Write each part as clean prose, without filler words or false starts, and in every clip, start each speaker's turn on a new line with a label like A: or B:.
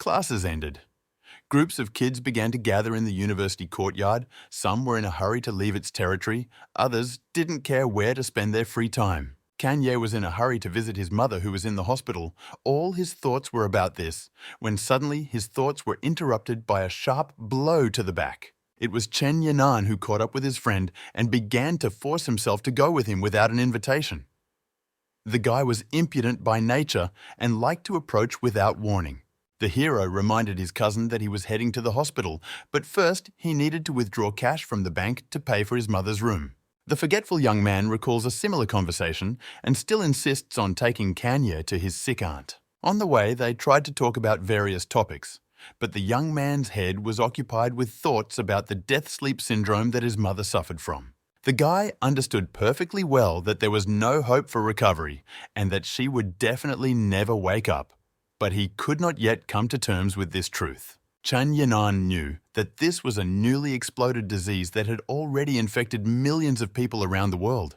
A: Classes ended. Groups of kids began to gather in the university courtyard. Some were in a hurry to leave its territory. Others didn't care where to spend their free time. Kanye was in a hurry to visit his mother who was in the hospital. All his thoughts were about this, when suddenly his thoughts were interrupted by a sharp blow to the back. It was Chen Yanan who caught up with his friend and began to force himself to go with him without an invitation. The guy was impudent by nature and liked to approach without warning. The hero reminded his cousin that he was heading to the hospital, but first he needed to withdraw cash from the bank to pay for his mother's room. The forgetful young man recalls a similar conversation and still insists on taking Kanye to his sick aunt. On the way, they tried to talk about various topics, but the young man's head was occupied with thoughts about the death-sleep syndrome that his mother suffered from. The guy understood perfectly well that there was no hope for recovery and that she would definitely never wake up, but he could not yet come to terms with this truth. Chen Yanan knew that this was a newly exploded disease that had already infected millions of people around the world.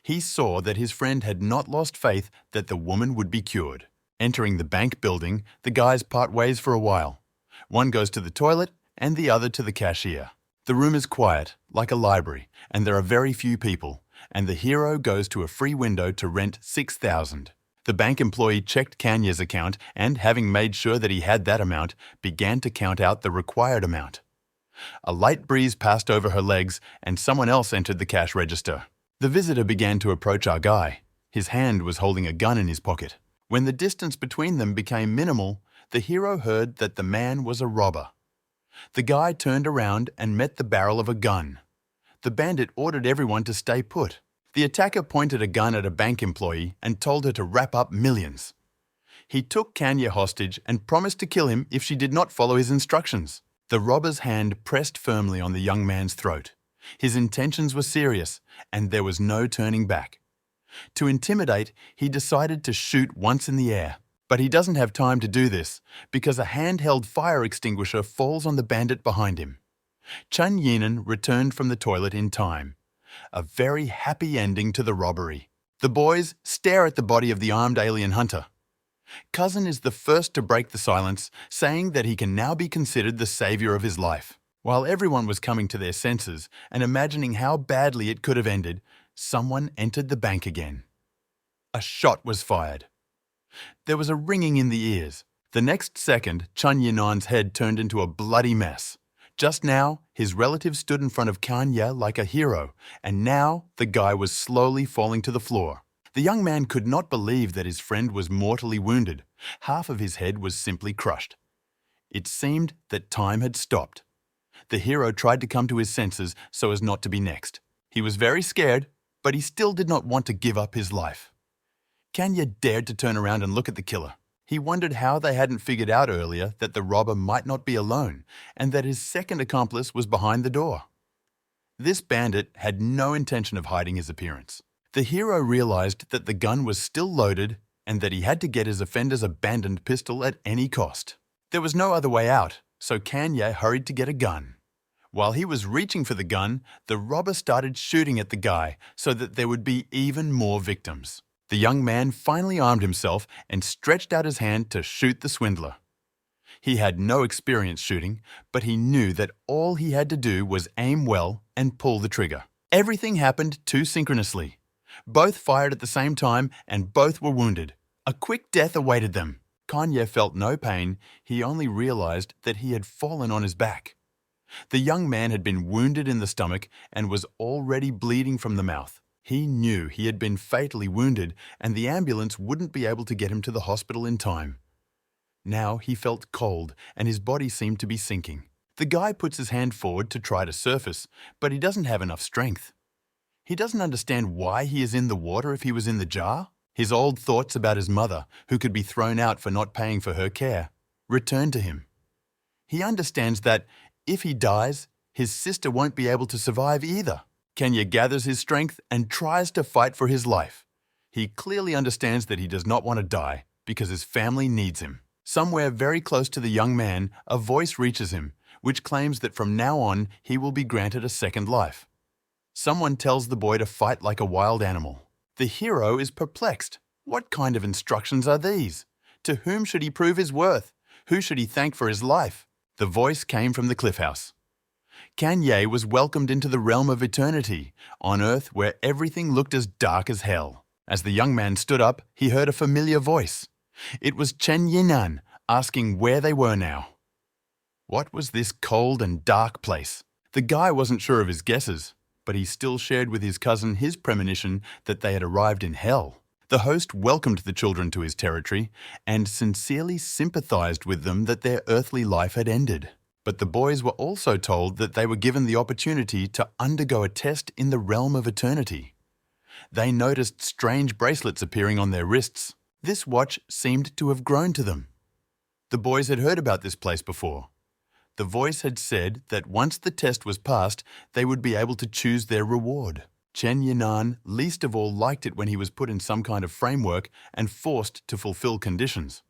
A: He saw that his friend had not lost faith that the woman would be cured. Entering the bank building, the guys part ways for a while. One goes to the toilet and the other to the cashier. The room is quiet, like a library, and there are very few people, and the hero goes to a free window to rent 6,000. The bank employee checked Kanye's account and, having made sure that he had that amount, began to count out the required amount. A light breeze passed over her legs and someone else entered the cash register. The visitor began to approach our guy. His hand was holding a gun in his pocket. When the distance between them became minimal, the hero heard that the man was a robber. The guy turned around and met the barrel of a gun. The bandit ordered everyone to stay put. The attacker pointed a gun at a bank employee and told her to wrap up millions. He took Kanye hostage and promised to kill him if she did not follow his instructions. The robber's hand pressed firmly on the young man's throat. His intentions were serious, and there was no turning back. To intimidate, he decided to shoot once in the air. But he doesn't have time to do this, because a handheld fire extinguisher falls on the bandit behind him. Chen Yanan returned from the toilet in time. A very happy ending to the robbery. The boys stare at the body of the armed alien hunter. Cousin is the first to break the silence, saying that he can now be considered the savior of his life. While everyone was coming to their senses and imagining how badly it could have ended, someone entered the bank again. A shot was fired. There was a ringing in the ears. The next second, Chen Yanan's head turned into a bloody mess. Just now, his relative stood in front of Kanye like a hero, and now the guy was slowly falling to the floor. The young man could not believe that his friend was mortally wounded. Half of his head was simply crushed. It seemed that time had stopped. The hero tried to come to his senses so as not to be next. He was very scared, but he still did not want to give up his life. Kanye dared to turn around and look at the killer. He wondered how they hadn't figured out earlier that the robber might not be alone and that his second accomplice was behind the door. This bandit had no intention of hiding his appearance. The hero realized that the gun was still loaded and that he had to get his offender's abandoned pistol at any cost. There was no other way out, so Kanye hurried to get a gun. While he was reaching for the gun, the robber started shooting at the guy so that there would be even more victims. The young man finally armed himself and stretched out his hand to shoot the swindler. He had no experience shooting, but he knew that all he had to do was aim well and pull the trigger. Everything happened too synchronously. Both fired at the same time and both were wounded. A quick death awaited them. Kanye felt no pain, he only realized that he had fallen on his back. The young man had been wounded in the stomach and was already bleeding from the mouth. He knew he had been fatally wounded and the ambulance wouldn't be able to get him to the hospital in time. Now he felt cold and his body seemed to be sinking. The guy puts his hand forward to try to surface, but he doesn't have enough strength. He doesn't understand why he is in the water if he was in the jar. His old thoughts about his mother, who could be thrown out for not paying for her care, return to him. He understands that if he dies, his sister won't be able to survive either. Kenya gathers his strength and tries to fight for his life. He clearly understands that he does not want to die because his family needs him. Somewhere very close to the young man, a voice reaches him, which claims that from now on he will be granted a second life. Someone tells the boy to fight like a wild animal. The hero is perplexed. What kind of instructions are these? To whom should he prove his worth? Who should he thank for his life? The voice came from the cliff house. Kanye was welcomed into the realm of eternity, on earth where everything looked as dark as hell. As the young man stood up, he heard a familiar voice. It was Chen Yinan asking where they were now. What was this cold and dark place? The guy wasn't sure of his guesses, but he still shared with his cousin his premonition that they had arrived in hell. The host welcomed the children to his territory and sincerely sympathized with them that their earthly life had ended. But the boys were also told that they were given the opportunity to undergo a test in the realm of eternity. They noticed strange bracelets appearing on their wrists. This watch seemed to have grown to them. The boys had heard about this place before. The voice had said that once the test was passed, they would be able to choose their reward. Chen Yinan least of all liked it when he was put in some kind of framework and forced to fulfill conditions.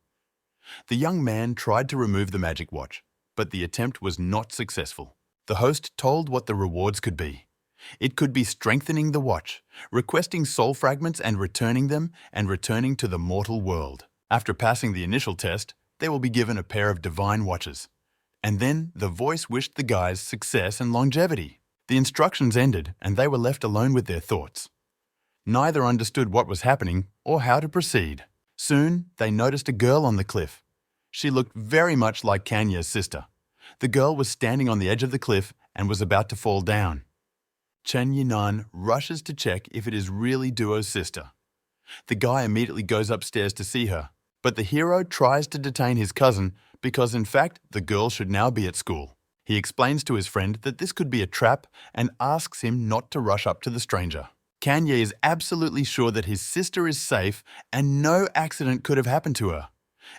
A: The young man tried to remove the magic watch, but the attempt was not successful. The host told what the rewards could be. It could be strengthening the watch, requesting soul fragments and returning them, and returning to the mortal world. After passing the initial test, they will be given a pair of divine watches. And then the voice wished the guys success and longevity. The instructions ended and they were left alone with their thoughts. Neither understood what was happening or how to proceed. Soon, they noticed a girl on the cliff. She looked very much like Kanye's sister. The girl was standing on the edge of the cliff and was about to fall down. Chen Yinan rushes to check if it is really Duo's sister. The guy immediately goes upstairs to see her, but the hero tries to detain his cousin because, in fact, the girl should now be at school. He explains to his friend that this could be a trap and asks him not to rush up to the stranger. Kanye is absolutely sure that his sister is safe and no accident could have happened to her,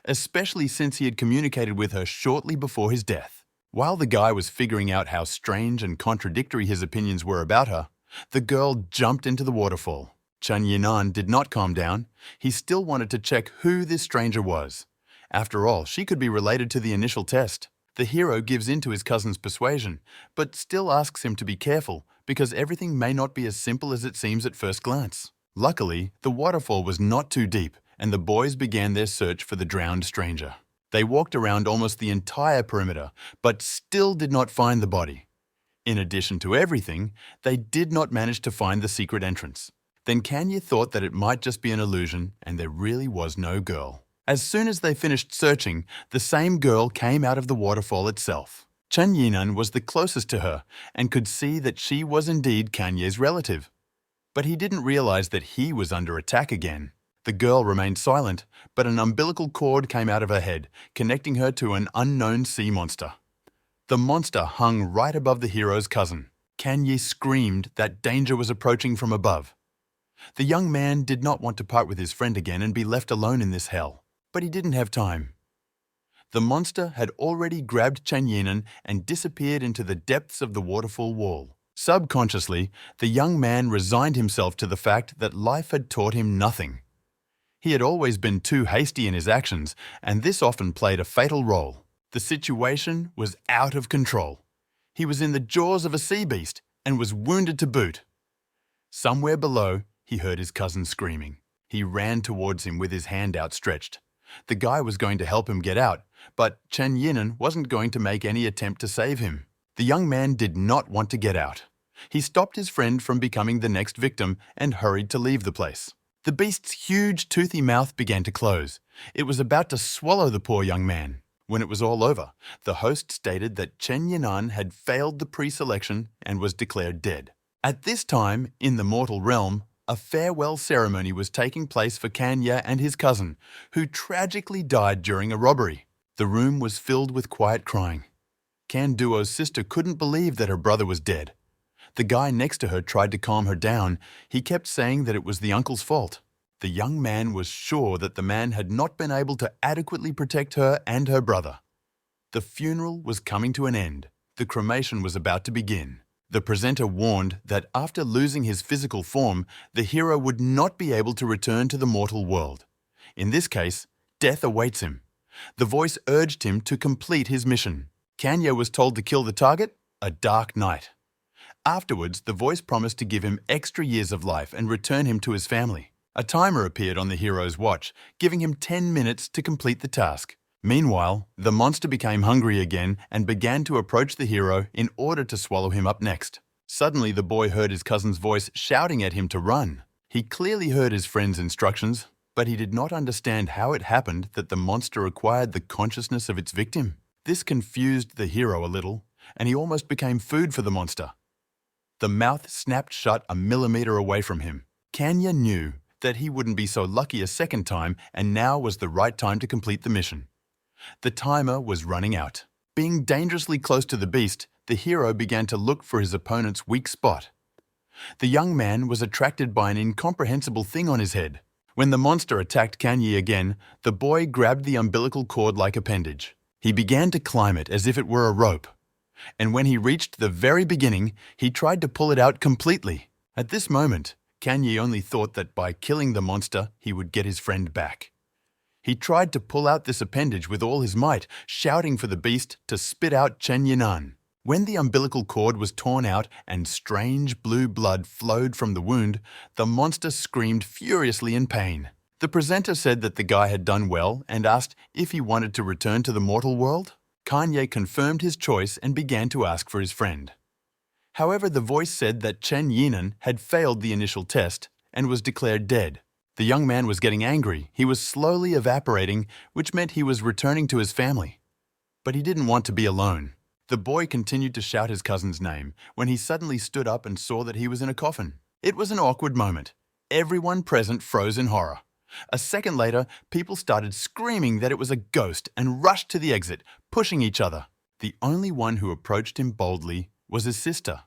A: especially since he had communicated with her shortly before his death. While the guy was figuring out how strange and contradictory his opinions were about her, the girl jumped into the waterfall. Chen Yinan did not calm down. He still wanted to check who this stranger was. After all, she could be related to the initial test. The hero gives in to his cousin's persuasion, but still asks him to be careful because everything may not be as simple as it seems at first glance. Luckily, the waterfall was not too deep, and the boys began their search for the drowned stranger. They walked around almost the entire perimeter, but still did not find the body. In addition to everything, they did not manage to find the secret entrance. Then Kanye thought that it might just be an illusion and there really was no girl. As soon as they finished searching, the same girl came out of the waterfall itself. Chen Yinan was the closest to her and could see that she was indeed Kanye's relative. But he didn't realize that he was under attack again. The girl remained silent, but an umbilical cord came out of her head, connecting her to an unknown sea monster. The monster hung right above the hero's cousin. Kanye screamed that danger was approaching from above. The young man did not want to part with his friend again and be left alone in this hell. But he didn't have time. The monster had already grabbed Chen Yinan and disappeared into the depths of the waterfall wall. Subconsciously, the young man resigned himself to the fact that life had taught him nothing. He had always been too hasty in his actions, and this often played a fatal role. The situation was out of control. He was in the jaws of a sea beast and was wounded to boot. Somewhere below, he heard his cousin screaming. He ran towards him with his hand outstretched. The guy was going to help him get out, but Chen Yinan wasn't going to make any attempt to save him. The young man did not want to get out. He stopped his friend from becoming the next victim and hurried to leave the place. The beast's huge, toothy mouth began to close. It was about to swallow the poor young man. When it was all over, the host stated that Chen Yinan had failed the pre-selection and was declared dead. At this time, in the mortal realm, a farewell ceremony was taking place for Kanye and his cousin, who tragically died during a robbery. The room was filled with quiet crying. Can Duo's sister couldn't believe that her brother was dead. The guy next to her tried to calm her down. He kept saying that it was the uncle's fault. The young man was sure that the man had not been able to adequately protect her and her brother. The funeral was coming to an end. The cremation was about to begin. The presenter warned that after losing his physical form, the hero would not be able to return to the mortal world. In this case, death awaits him. The voice urged him to complete his mission. Kanye was told to kill the target, a dark night. Afterwards, the voice promised to give him extra years of life and return him to his family. A timer appeared on the hero's watch, giving him 10 minutes to complete the task. Meanwhile, the monster became hungry again and began to approach the hero in order to swallow him up next. Suddenly, the boy heard his cousin's voice shouting at him to run. He clearly heard his friend's instructions, but he did not understand how it happened that the monster acquired the consciousness of its victim. This confused the hero a little, and he almost became food for the monster. The mouth snapped shut a millimeter away from him. Kanya knew that he wouldn't be so lucky a second time, and now was the right time to complete the mission. The timer was running out. Being dangerously close to the beast, the hero began to look for his opponent's weak spot. The young man was attracted by an incomprehensible thing on his head. When the monster attacked Kanye again, the boy grabbed the umbilical cord-like appendage. He began to climb it as if it were a rope. And when he reached the very beginning, he tried to pull it out completely. At this moment, Kanye only thought that by killing the monster, he would get his friend back. He tried to pull out this appendage with all his might, shouting for the beast to spit out Chen Yinan. When the umbilical cord was torn out and strange blue blood flowed from the wound, the monster screamed furiously in pain. The presenter said that the guy had done well and asked if he wanted to return to the mortal world. Kanye confirmed his choice and began to ask for his friend. However, the voice said that Chen Yinan had failed the initial test and was declared dead. The young man was getting angry. He was slowly evaporating, which meant he was returning to his family. But he didn't want to be alone. The boy continued to shout his cousin's name when he suddenly stood up and saw that he was in a coffin. It was an awkward moment. Everyone present froze in horror. A second later, people started screaming that it was a ghost and rushed to the exit, pushing each other. The only one who approached him boldly was his sister.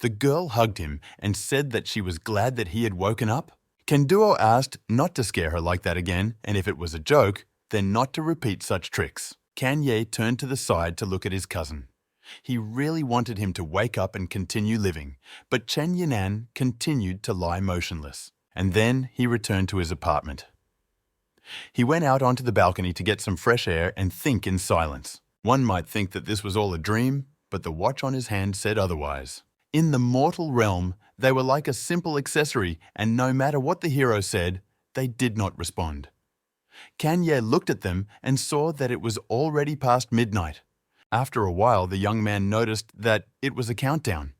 A: The girl hugged him and said that she was glad that he had woken up. Kenduo asked not to scare her like that again, and if it was a joke, then not to repeat such tricks. Kanye turned to the side to look at his cousin. He really wanted him to wake up and continue living, but Chen Yinan continued to lie motionless. And then he returned to his apartment. He went out onto the balcony to get some fresh air and think in silence. One might think that this was all a dream, but the watch on his hand said otherwise. In the mortal realm, they were like a simple accessory, and no matter what the hero said, they did not respond. Kanye looked at them and saw that it was already past midnight. After a while, the young man noticed that it was a countdown.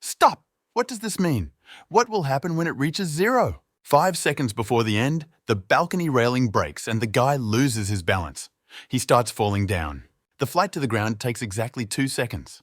A: "Stop! What does this mean? What will happen when it reaches 0? 5 seconds before the end, the balcony railing breaks and the guy loses his balance. He starts falling down. The flight to the ground takes exactly 2 seconds.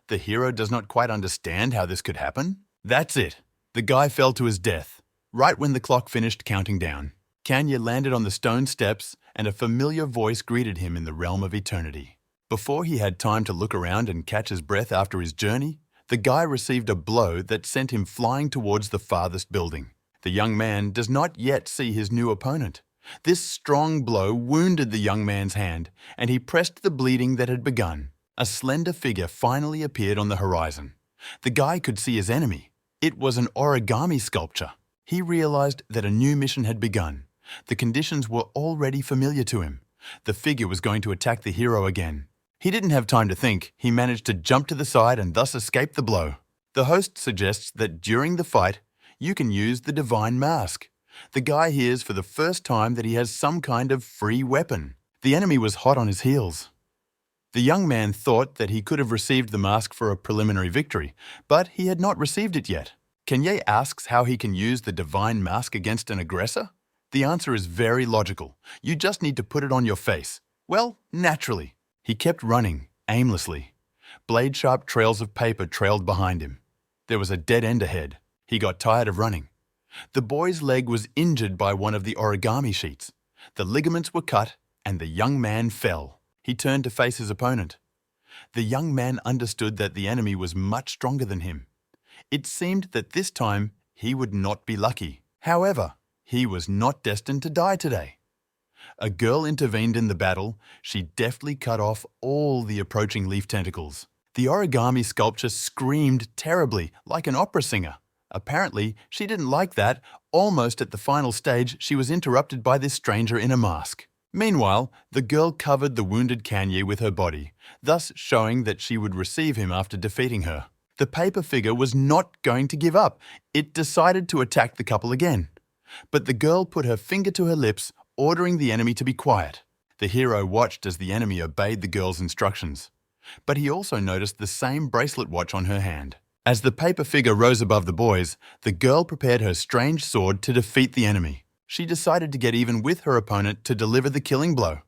A: The hero does not quite understand how this could happen. That's it. The guy fell to his death, right when the clock finished counting down. Kanye landed on the stone steps and a familiar voice greeted him in the realm of eternity. Before he had time to look around and catch his breath after his journey, the guy received a blow that sent him flying towards the farthest building. The young man does not yet see his new opponent. This strong blow wounded the young man's hand, and he pressed the bleeding that had begun. A slender figure finally appeared on the horizon. The guy could see his enemy. It was an origami sculpture. He realized that a new mission had begun. The conditions were already familiar to him. The figure was going to attack the hero again. He didn't have time to think. He managed to jump to the side and thus escape the blow. The host suggests that during the fight, you can use the divine mask. The guy hears for the first time that he has some kind of free weapon. The enemy was hot on his heels. The young man thought that he could have received the mask for a preliminary victory, but he had not received it yet. Kanye asks how he can use the divine mask against an aggressor. The answer is very logical. You just need to put it on your face. Well, naturally. He kept running, aimlessly. Blade-sharp trails of paper trailed behind him. There was a dead end ahead. He got tired of running. The boy's leg was injured by one of the origami sheets. The ligaments were cut, and the young man fell. He turned to face his opponent. The young man understood that the enemy was much stronger than him. It seemed that this time he would not be lucky. However, he was not destined to die today. A girl intervened in the battle. She deftly cut off all the approaching leaf tentacles. The origami sculpture screamed terribly, like an opera singer. Apparently, she didn't like that. Almost at the final stage, she was interrupted by this stranger in a mask. Meanwhile, the girl covered the wounded Kanye with her body, thus showing that she would receive him after defeating her. The paper figure was not going to give up. It decided to attack the couple again. But the girl put her finger to her lips, ordering the enemy to be quiet. The hero watched as the enemy obeyed the girl's instructions, but he also noticed the same bracelet watch on her hand. As the paper figure rose above the boys, the girl prepared her strange sword to defeat the enemy. She decided to get even with her opponent to deliver the killing blow.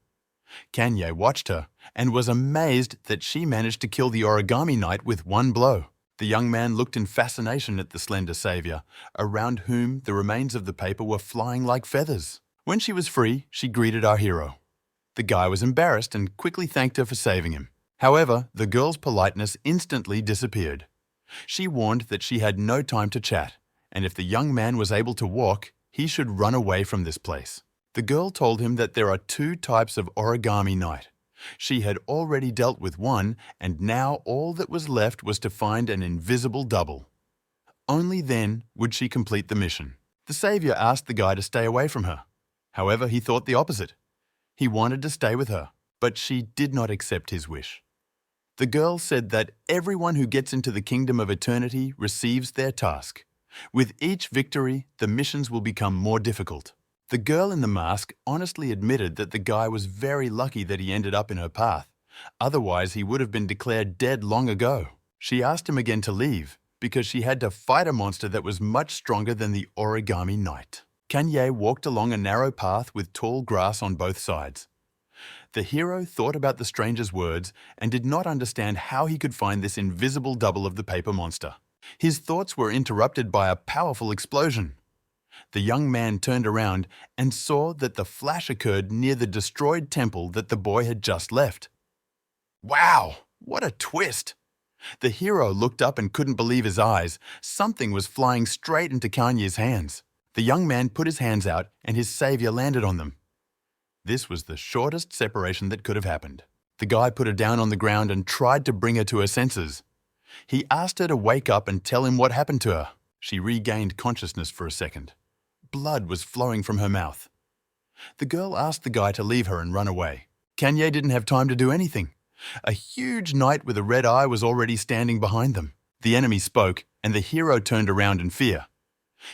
A: Kanye watched her and was amazed that she managed to kill the origami knight with one blow. The young man looked in fascination at the slender savior, around whom the remains of the paper were flying like feathers. When she was free, she greeted our hero. The guy was embarrassed and quickly thanked her for saving him. However, the girl's politeness instantly disappeared. She warned that she had no time to chat, and if the young man was able to walk, he should run away from this place. The girl told him that there are two types of origami knight. She had already dealt with one, and now all that was left was to find an invisible double. Only then would she complete the mission. The savior asked the guy to stay away from her. However, he thought the opposite. He wanted to stay with her, but she did not accept his wish. The girl said that everyone who gets into the kingdom of eternity receives their task. With each victory, the missions will become more difficult. The girl in the mask honestly admitted that the guy was very lucky that he ended up in her path. Otherwise, he would have been declared dead long ago. She asked him again to leave because she had to fight a monster that was much stronger than the origami knight. Kanye walked along a narrow path with tall grass on both sides. The hero thought about the stranger's words and did not understand how he could find this invisible double of the paper monster. His thoughts were interrupted by a powerful explosion. The young man turned around and saw that the flash occurred near the destroyed temple that the boy had just left. Wow, what a twist! The hero looked up and couldn't believe his eyes. Something was flying straight into Kanye's hands. The young man put his hands out and his savior landed on them. This was the shortest separation that could have happened. The guy put her down on the ground and tried to bring her to her senses. He asked her to wake up and tell him what happened to her. She regained consciousness for a second. Blood was flowing from her mouth. The girl asked the guy to leave her and run away. Kanye didn't have time to do anything. A huge knight with a red eye was already standing behind them. The enemy spoke, and the hero turned around in fear.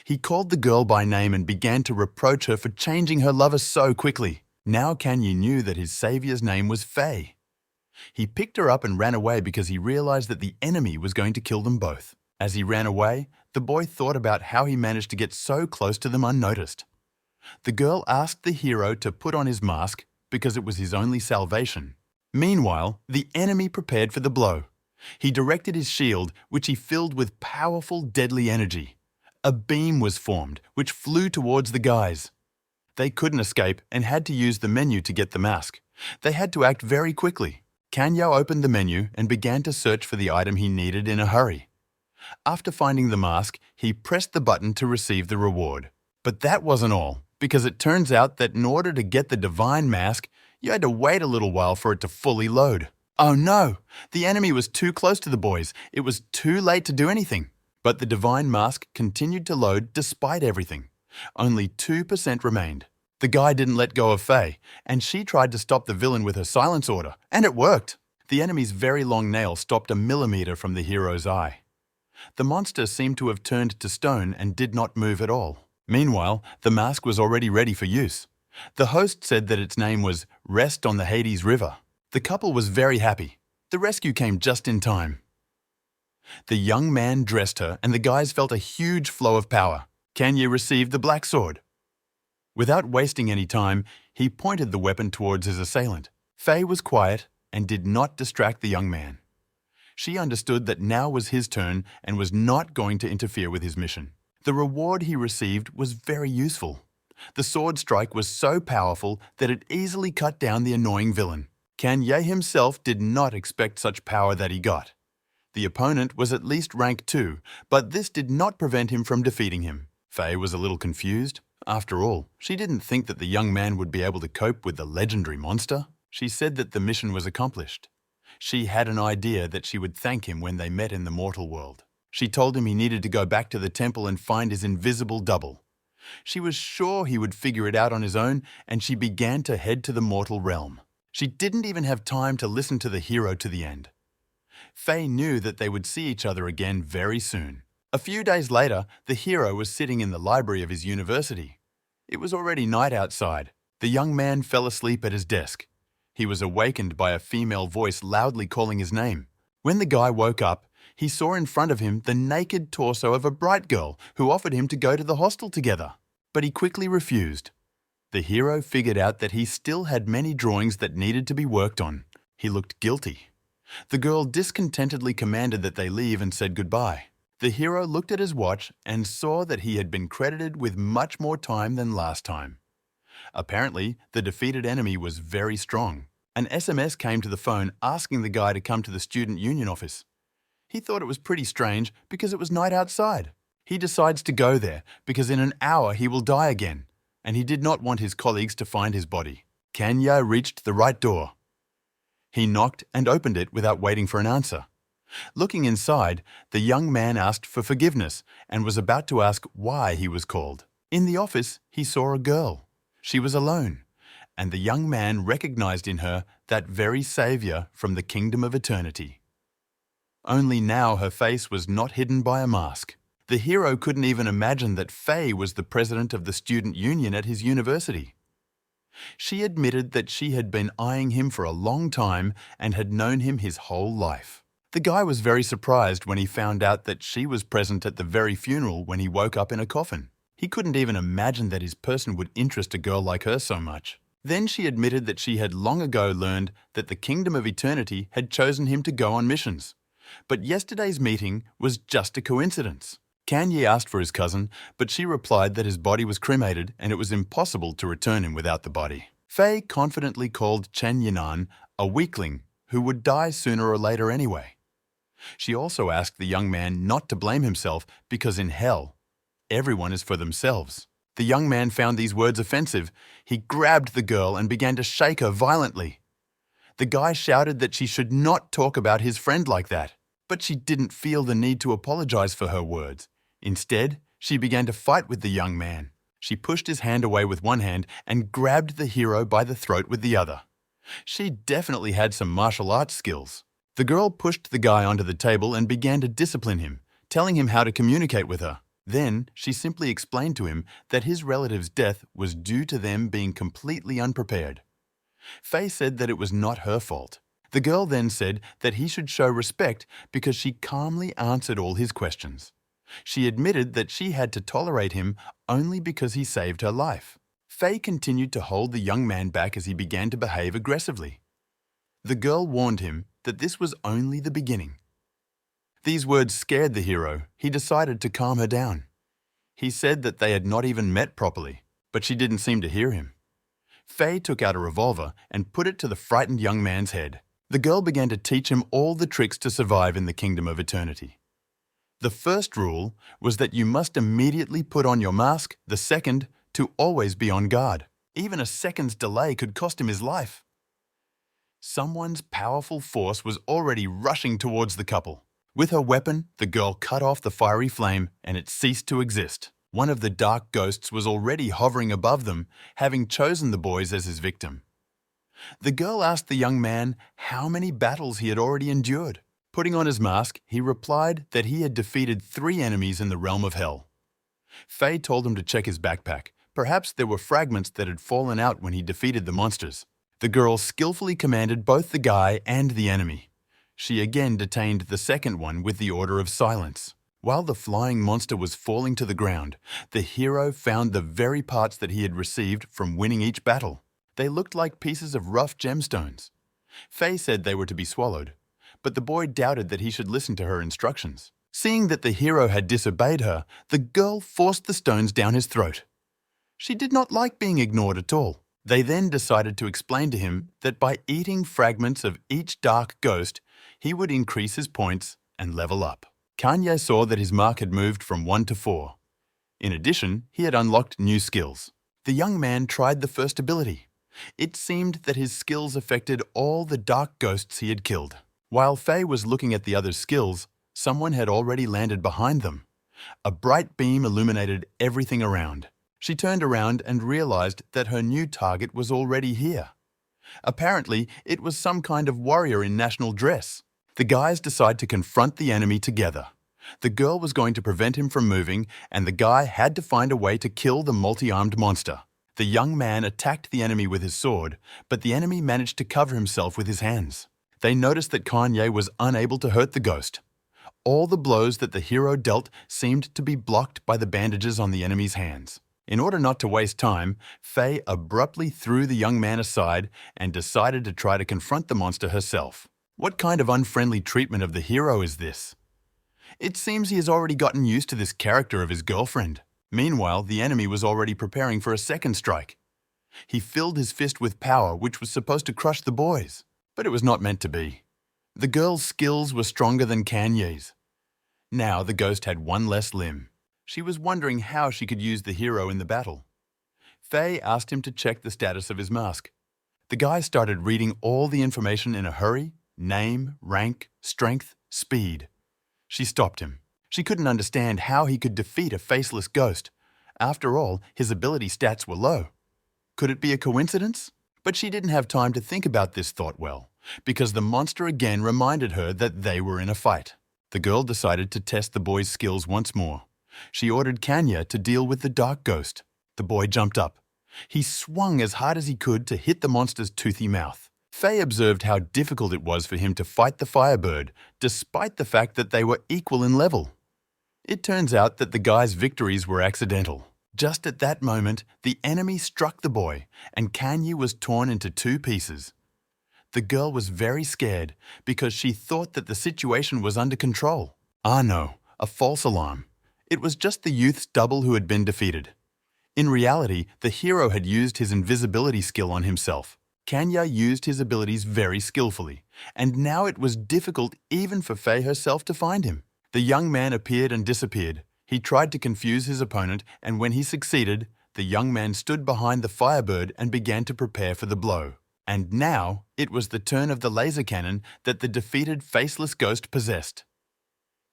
A: He called the girl by name and began to reproach her for changing her lover so quickly. Now Kanye knew that his savior's name was Faye. He picked her up and ran away because he realized that the enemy was going to kill them both. As he ran away, the boy thought about how he managed to get so close to them unnoticed. The girl asked the hero to put on his mask because it was his only salvation. Meanwhile, the enemy prepared for the blow. He directed his shield, which he filled with powerful, deadly energy. A beam was formed, which flew towards the guys. They couldn't escape and had to use the menu to get the mask. They had to act very quickly. Kanyo opened the menu and began to search for the item he needed in a hurry. After finding the mask, he pressed the button to receive the reward. But that wasn't all, because it turns out that in order to get the divine mask, you had to wait a little while for it to fully load. Oh no! The enemy was too close to the boys. It was too late to do anything. But the divine mask continued to load despite everything. Only 2% remained. The guy didn't let go of Faye, and she tried to stop the villain with her silence order, and it worked. The enemy's very long nail stopped a millimeter from the hero's eye. The monster seemed to have turned to stone and did not move at all. Meanwhile, the mask was already ready for use. The host said that its name was Rest on the Hades River. The couple was very happy. The rescue came just in time. The young man dressed her and the guys felt a huge flow of power. Kanye received the black sword. Without wasting any time, he pointed the weapon towards his assailant. Faye was quiet and did not distract the young man. She understood that now was his turn and was not going to interfere with his mission. The reward he received was very useful. The sword strike was so powerful that it easily cut down the annoying villain. Kanye himself did not expect such power that he got. The opponent was at least rank 2, but this did not prevent him from defeating him. Faye was a little confused. After all, she didn't think that the young man would be able to cope with the legendary monster. She said that the mission was accomplished. She had an idea that she would thank him when they met in the mortal world. She told him he needed to go back to the temple and find his invisible double. She was sure he would figure it out on his own, and she began to head to the mortal realm. She didn't even have time to listen to the hero to the end. Faye knew that they would see each other again very soon. A few days later, the hero was sitting in the library of his university. It was already night outside. The young man fell asleep at his desk. He was awakened by a female voice loudly calling his name. When the guy woke up, he saw in front of him the naked torso of a bright girl who offered him to go to the hostel together. But he quickly refused. The hero figured out that he still had many drawings that needed to be worked on. He looked guilty. The girl discontentedly commanded that they leave and said goodbye. The hero looked at his watch and saw that he had been credited with much more time than last time. Apparently, the defeated enemy was very strong. An SMS came to the phone asking the guy to come to the student union office. He thought it was pretty strange because it was night outside. He decides to go there because in an hour he will die again, and he did not want his colleagues to find his body. Kanya reached the right door. He knocked and opened it without waiting for an answer. Looking inside, the young man asked for forgiveness and was about to ask why he was called. In the office, he saw a girl. She was alone, and the young man recognized in her that very savior from the kingdom of eternity. Only now her face was not hidden by a mask. The hero couldn't even imagine that Faye was the president of the student union at his university. She admitted that she had been eyeing him for a long time and had known him his whole life. The guy was very surprised when he found out that she was present at the very funeral when he woke up in a coffin. He couldn't even imagine that his person would interest a girl like her so much. Then she admitted that she had long ago learned that the kingdom of eternity had chosen him to go on missions. But yesterday's meeting was just a coincidence. Kanye asked for his cousin, but she replied that his body was cremated and it was impossible to return him without the body. Faye confidently called Chen Yinan a weakling who would die sooner or later anyway. She also asked the young man not to blame himself because in hell, everyone is for themselves. The young man found these words offensive. He grabbed the girl and began to shake her violently. The guy shouted that she should not talk about his friend like that. But she didn't feel the need to apologize for her words. Instead, she began to fight with the young man. She pushed his hand away with one hand and grabbed the hero by the throat with the other. She definitely had some martial arts skills. The girl pushed the guy onto the table and began to discipline him, telling him how to communicate with her. Then, she simply explained to him that his relative's death was due to them being completely unprepared. Faye said that it was not her fault. The girl then said that he should show respect because she calmly answered all his questions. She admitted that she had to tolerate him only because he saved her life. Faye continued to hold the young man back as he began to behave aggressively. The girl warned him that this was only the beginning. These words scared the hero. He decided to calm her down. He said that they had not even met properly, but she didn't seem to hear him. Faye took out a revolver and put it to the frightened young man's head. The girl began to teach him all the tricks to survive in the kingdom of eternity. The first rule was that you must immediately put on your mask. The second, to always be on guard. Even a second's delay could cost him his life. Someone's powerful force was already rushing towards the couple. With her weapon, the girl cut off the fiery flame and it ceased to exist. One of the dark ghosts was already hovering above them, having chosen the boys as his victim. The girl asked the young man how many battles he had already endured. Putting on his mask, he replied that he had defeated 3 enemies in the realm of hell. Faye told him to check his backpack. Perhaps there were fragments that had fallen out when he defeated the monsters. The girl skillfully commanded both the guy and the enemy. She again detained the second one with the order of silence. While the flying monster was falling to the ground, the hero found the very parts that he had received from winning each battle. They looked like pieces of rough gemstones. Faye said they were to be swallowed, but the boy doubted that he should listen to her instructions. Seeing that the hero had disobeyed her, the girl forced the stones down his throat. She did not like being ignored at all. They then decided to explain to him that by eating fragments of each dark ghost, he would increase his points and level up. Kanye saw that his mark had moved from 1 to 4. In addition, he had unlocked new skills. The young man tried the first ability. It seemed that his skills affected all the dark ghosts he had killed. While Faye was looking at the other's skills, someone had already landed behind them. A bright beam illuminated everything around. She turned around and realized that her new target was already here. Apparently, it was some kind of warrior in national dress. The guys decide to confront the enemy together. The girl was going to prevent him from moving, and the guy had to find a way to kill the multi-armed monster. The young man attacked the enemy with his sword, but the enemy managed to cover himself with his hands. They noticed that Kanye was unable to hurt the ghost. All the blows that the hero dealt seemed to be blocked by the bandages on the enemy's hands. In order not to waste time, Faye abruptly threw the young man aside and decided to try to confront the monster herself. What kind of unfriendly treatment of the hero is this? It seems he has already gotten used to this character of his girlfriend. Meanwhile, the enemy was already preparing for a second strike. He filled his fist with power, which was supposed to crush the boys, but it was not meant to be. The girl's skills were stronger than Kanye's. Now the ghost had one less limb. She was wondering how she could use the hero in the battle. Faye asked him to check the status of his mask. The guy started reading all the information in a hurry: name, rank, strength, speed. She stopped him. She couldn't understand how he could defeat a faceless ghost. After all, his ability stats were low. Could it be a coincidence? But she didn't have time to think about this thought well, because the monster again reminded her that they were in a fight. The girl decided to test the boy's skills once more. She ordered Kanye to deal with the dark ghost. The boy jumped up. He swung as hard as he could to hit the monster's toothy mouth. Faye observed how difficult it was for him to fight the firebird, despite the fact that they were equal in level. It turns out that the guy's victories were accidental. Just at that moment, the enemy struck the boy, and Kanye was torn into 2 pieces. The girl was very scared because she thought that the situation was under control. Ah no, a false alarm. It was just the youth's double who had been defeated. In reality, the hero had used his invisibility skill on himself. Kanye used his abilities very skillfully, and now it was difficult even for Faye herself to find him. The young man appeared and disappeared. He tried to confuse his opponent, and when he succeeded, the young man stood behind the firebird and began to prepare for the blow. And now, it was the turn of the laser cannon that the defeated faceless ghost possessed.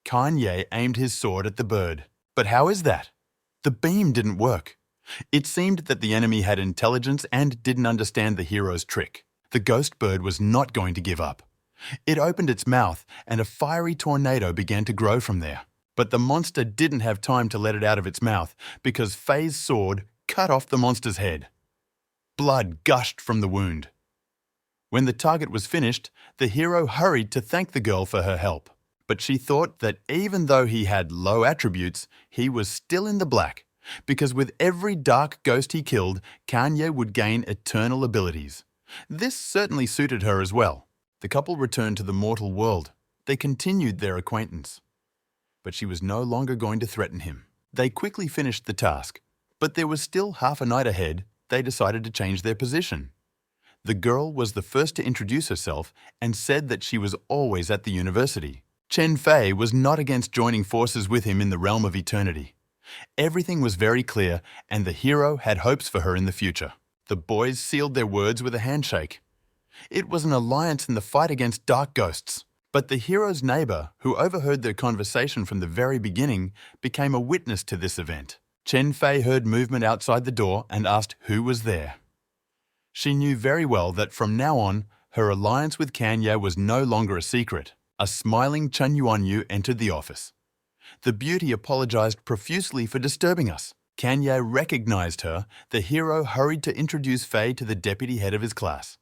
A: Kanye aimed his sword at the bird. But how is that? The beam didn't work. It seemed that the enemy had intelligence and didn't understand the hero's trick. The ghost bird was not going to give up. It opened its mouth, and a fiery tornado began to grow from there. But the monster didn't have time to let it out of its mouth because Faye's sword cut off the monster's head. Blood gushed from the wound. When the target was finished, the hero hurried to thank the girl for her help. But she thought that even though he had low attributes, he was still in the black, because with every dark ghost he killed, Kanye would gain eternal abilities. This certainly suited her as well. The couple returned to the mortal world. They continued their acquaintance. But she was no longer going to threaten him. They quickly finished the task, but there was still half a night ahead. They decided to change their position. The girl was the first to introduce herself and said that she was always at the university. Chen Fei was not against joining forces with him in the realm of eternity. Everything was very clear, and the hero had hopes for her in the future. The boys sealed their words with a handshake. It was an alliance in the fight against dark ghosts. But the hero's neighbor, who overheard their conversation from the very beginning, became a witness to this event. Chen Fei heard movement outside the door and asked who was there. She knew very well that from now on, her alliance with Kanye was no longer a secret. A smiling Chen Yuanyu entered the office. The beauty apologized profusely for disturbing us. Kanye recognized her. The hero hurried to introduce Fei to the deputy head of his class.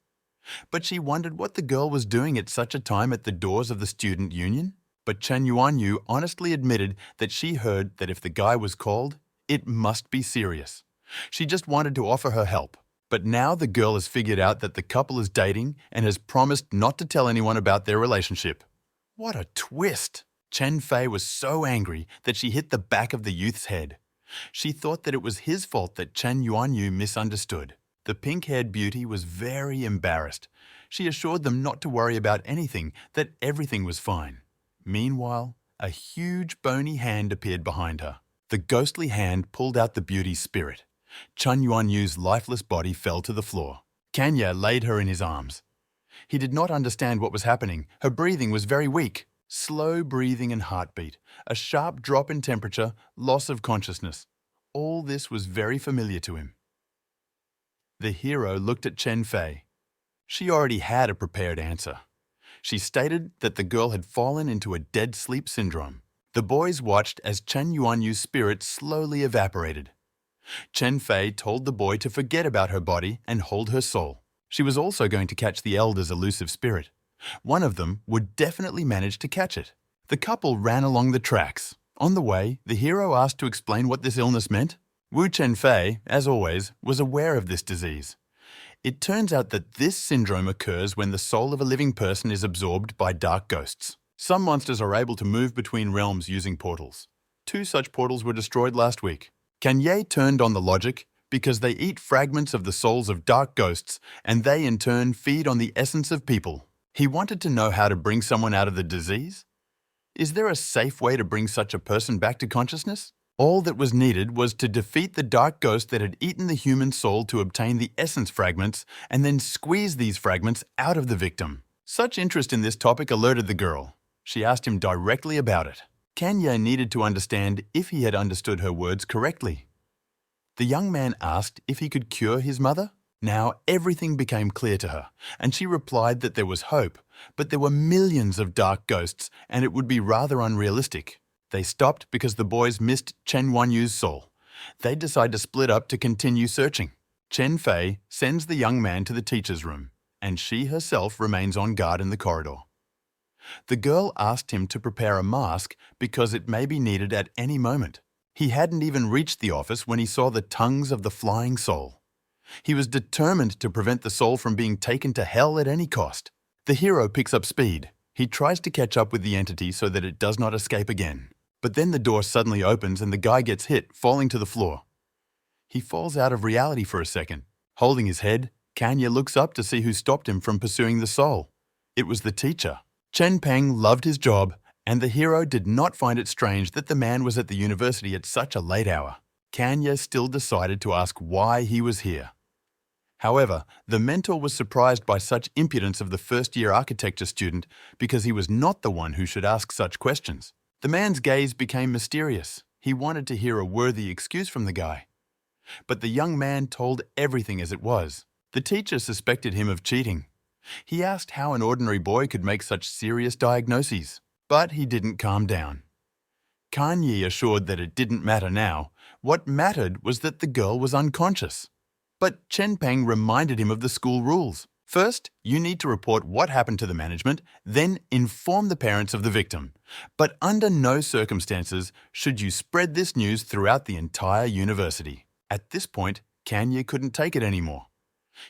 A: But she wondered what the girl was doing at such a time at the doors of the student union. But Chen Yuanyu honestly admitted that she heard that if the guy was called, it must be serious. She just wanted to offer her help. But now the girl has figured out that the couple is dating and has promised not to tell anyone about their relationship. What a twist! Chen Fei was so angry that she hit the back of the youth's head. She thought that it was his fault that Chen Yuanyu misunderstood. The pink-haired beauty was very embarrassed. She assured them not to worry about anything, that everything was fine. Meanwhile, a huge bony hand appeared behind her. The ghostly hand pulled out the beauty's spirit. Chen Yuanyu's lifeless body fell to the floor. Kanye laid her in his arms. He did not understand what was happening. Her breathing was very weak. Slow breathing and heartbeat, a sharp drop in temperature, loss of consciousness. All this was very familiar to him. The hero looked at Chen Fei. She already had a prepared answer. She stated that the girl had fallen into a dead sleep syndrome. The boys watched as Chen Yuanyu's spirit slowly evaporated. Chen Fei told the boy to forget about her body and hold her soul. She was also going to catch the elder's elusive spirit. One of them would definitely manage to catch it. The couple ran along the tracks. On the way, the hero asked to explain what this illness meant. Wu Chen Fei, as always, was aware of this disease. It turns out that this syndrome occurs when the soul of a living person is absorbed by dark ghosts. Some monsters are able to move between realms using portals. 2 such portals were destroyed last week. Kanye turned on the logic because they eat fragments of the souls of dark ghosts and they in turn feed on the essence of people. He wanted to know how to bring someone out of the disease. Is there a safe way to bring such a person back to consciousness? All that was needed was to defeat the dark ghost that had eaten the human soul to obtain the essence fragments and then squeeze these fragments out of the victim. Such interest in this topic alerted the girl. She asked him directly about it. Kanye needed to understand if he had understood her words correctly. The young man asked if he could cure his mother. Now everything became clear to her, and she replied that there was hope, but there were millions of dark ghosts and it would be rather unrealistic. They stopped because the boys missed Chen Wanyu's soul. They decide to split up to continue searching. Chen Fei sends the young man to the teacher's room, and she herself remains on guard in the corridor. The girl asked him to prepare a mask because it may be needed at any moment. He hadn't even reached the office when he saw the tongues of the flying soul. He was determined to prevent the soul from being taken to hell at any cost. The hero picks up speed. He tries to catch up with the entity so that it does not escape again. But then the door suddenly opens and the guy gets hit, falling to the floor. He falls out of reality for a second. Holding his head, Kanye looks up to see who stopped him from pursuing the soul. It was the teacher. Chen Peng loved his job, and the hero did not find it strange that the man was at the university at such a late hour. Kanye still decided to ask why he was here. However, the mentor was surprised by such impudence of the first-year architecture student because he was not the one who should ask such questions. The man's gaze became mysterious. He wanted to hear a worthy excuse from the guy. But the young man told everything as it was. The teacher suspected him of cheating. He asked how an ordinary boy could make such serious diagnoses, but he didn't calm down. Kanye assured that it didn't matter now. What mattered was that the girl was unconscious. But Chen Peng reminded him of the school rules. First, you need to report what happened to the management, then inform the parents of the victim. But under no circumstances should you spread this news throughout the entire university. At this point, Kanye couldn't take it anymore.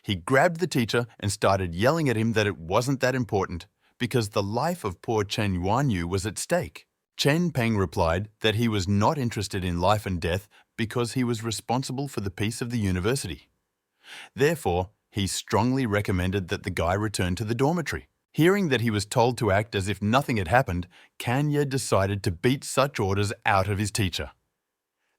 A: He grabbed the teacher and started yelling at him that it wasn't that important because the life of poor Chen Yuanyu was at stake. Chen Peng replied that he was not interested in life and death because he was responsible for the peace of the university. Therefore, he strongly recommended that the guy return to the dormitory. Hearing that he was told to act as if nothing had happened, Kanye decided to beat such orders out of his teacher.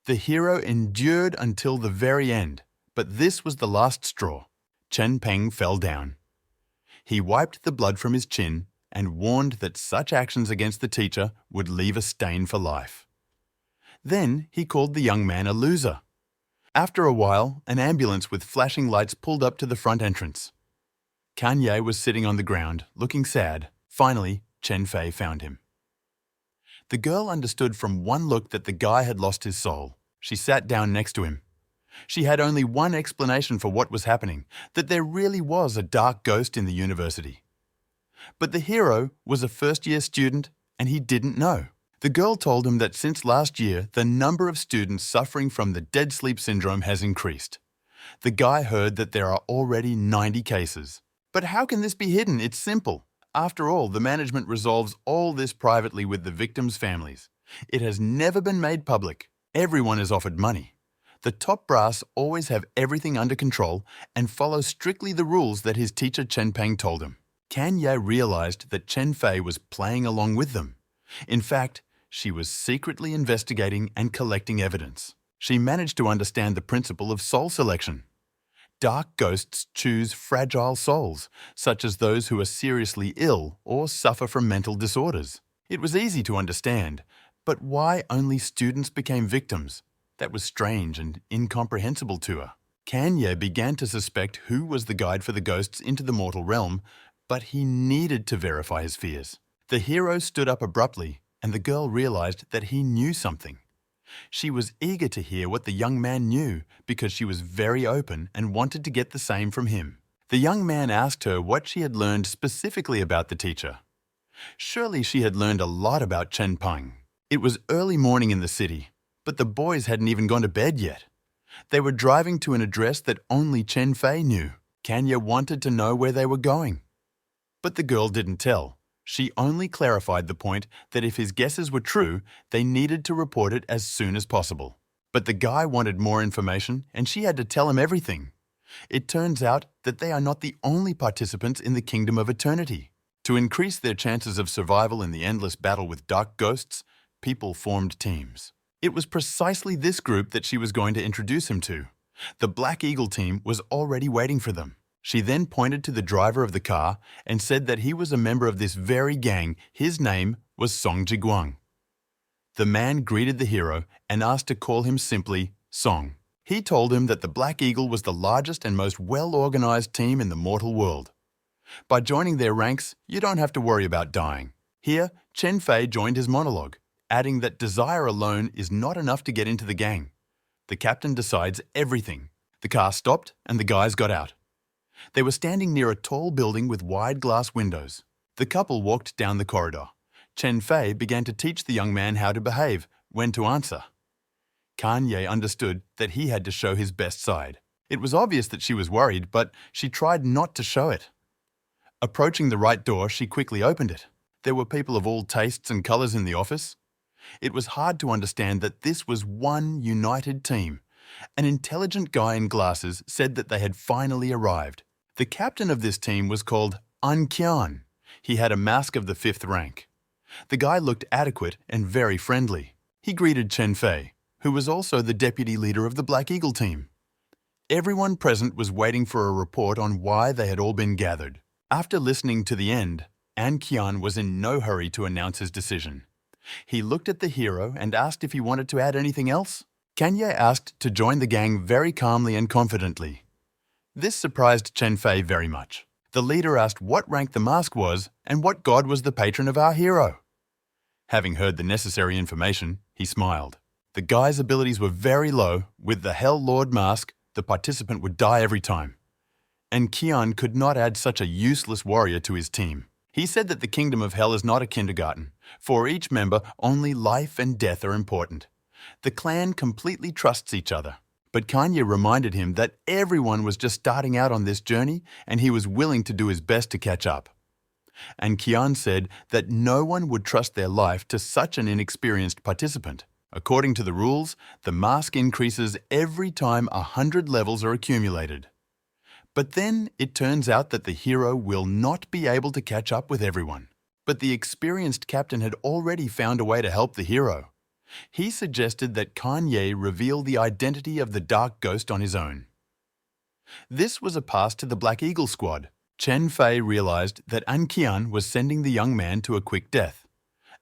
A: The hero endured until the very end, but this was the last straw. Chen Peng fell down. He wiped the blood from his chin and warned that such actions against the teacher would leave a stain for life. Then he called the young man a loser. After a while, an ambulance with flashing lights pulled up to the front entrance. Kanye was sitting on the ground, looking sad. Finally, Chen Fei found him. The girl understood from one look that the guy had lost his soul. She sat down next to him. She had only one explanation for what was happening, that there really was a dark ghost in the university. But the hero was a first-year student and he didn't know. The girl told him that since last year, the number of students suffering from the dead sleep syndrome has increased. The guy heard that there are already 90 cases. But how can this be hidden? It's simple. After all, the management resolves all this privately with the victims' families. It has never been made public. Everyone is offered money. The top brass always have everything under control and follow strictly the rules that his teacher Chen Peng told him. Kanye realized that Chen Fei was playing along with them. In fact, she was secretly investigating and collecting evidence. She managed to understand the principle of soul selection. Dark ghosts choose fragile souls, such as those who are seriously ill or suffer from mental disorders. It was easy to understand, but why only students became victims? That was strange and incomprehensible to her. Kanye began to suspect who was the guide for the ghosts into the mortal realm, but he needed to verify his fears. The hero stood up abruptly, and the girl realized that he knew something. She was eager to hear what the young man knew because she was very open and wanted to get the same from him. The young man asked her what she had learned specifically about the teacher. Surely she had learned a lot about Chen Peng. It was early morning in the city, but the boys hadn't even gone to bed yet. They were driving to an address that only Chen Fei knew. Kanya wanted to know where they were going. But the girl didn't tell. She only clarified the point that if his guesses were true, they needed to report it as soon as possible. But the guy wanted more information, and she had to tell him everything. It turns out that they are not the only participants in the Kingdom of Eternity. To increase their chances of survival in the endless battle with dark ghosts, people formed teams. It was precisely this group that she was going to introduce him to. The Black Eagle team was already waiting for them. She then pointed to the driver of the car and said that he was a member of this very gang. His name was Song Jiguang. The man greeted the hero and asked to call him simply Song. He told him that the Black Eagle was the largest and most well-organized team in the mortal world. By joining their ranks, you don't have to worry about dying. Here, Chen Fei joined his monologue, adding that desire alone is not enough to get into the gang. The captain decides everything. The car stopped and the guys got out. They were standing near a tall building with wide glass windows. The couple walked down the corridor. Chen Fei began to teach the young man how to behave, when to answer. Kanye understood that he had to show his best side. It was obvious that she was worried, but she tried not to show it. Approaching the right door, she quickly opened it. There were people of all tastes and colors in the office. It was hard to understand that this was one united team. An intelligent guy in glasses said that they had finally arrived. The captain of this team was called An Qian. He had a mask of the 5th rank. The guy looked adequate and very friendly. He greeted Chen Fei, who was also the deputy leader of the Black Eagle team. Everyone present was waiting for a report on why they had all been gathered. After listening to the end, An Qian was in no hurry to announce his decision. He looked at the hero and asked if he wanted to add anything else. Kanye asked to join the gang very calmly and confidently. This surprised Chen Fei very much. The leader asked what rank the mask was and what god was the patron of our hero. Having heard the necessary information, he smiled. The guy's abilities were very low. With the Hell Lord mask, the participant would die every time. And Qian could not add such a useless warrior to his team. He said that the Kingdom of Hell is not a kindergarten. For each member, only life and death are important. The clan completely trusts each other. But Kanye reminded him that everyone was just starting out on this journey and he was willing to do his best to catch up. And Qian said that no one would trust their life to such an inexperienced participant. According to the rules, the mask increases every time 100 levels are accumulated. But then it turns out that the hero will not be able to catch up with everyone. But the experienced captain had already found a way to help the hero. He suggested that Kanye reveal the identity of the dark ghost on his own. This was a pass to the Black Eagle squad. Chen Fei realized that An Qian was sending the young man to a quick death.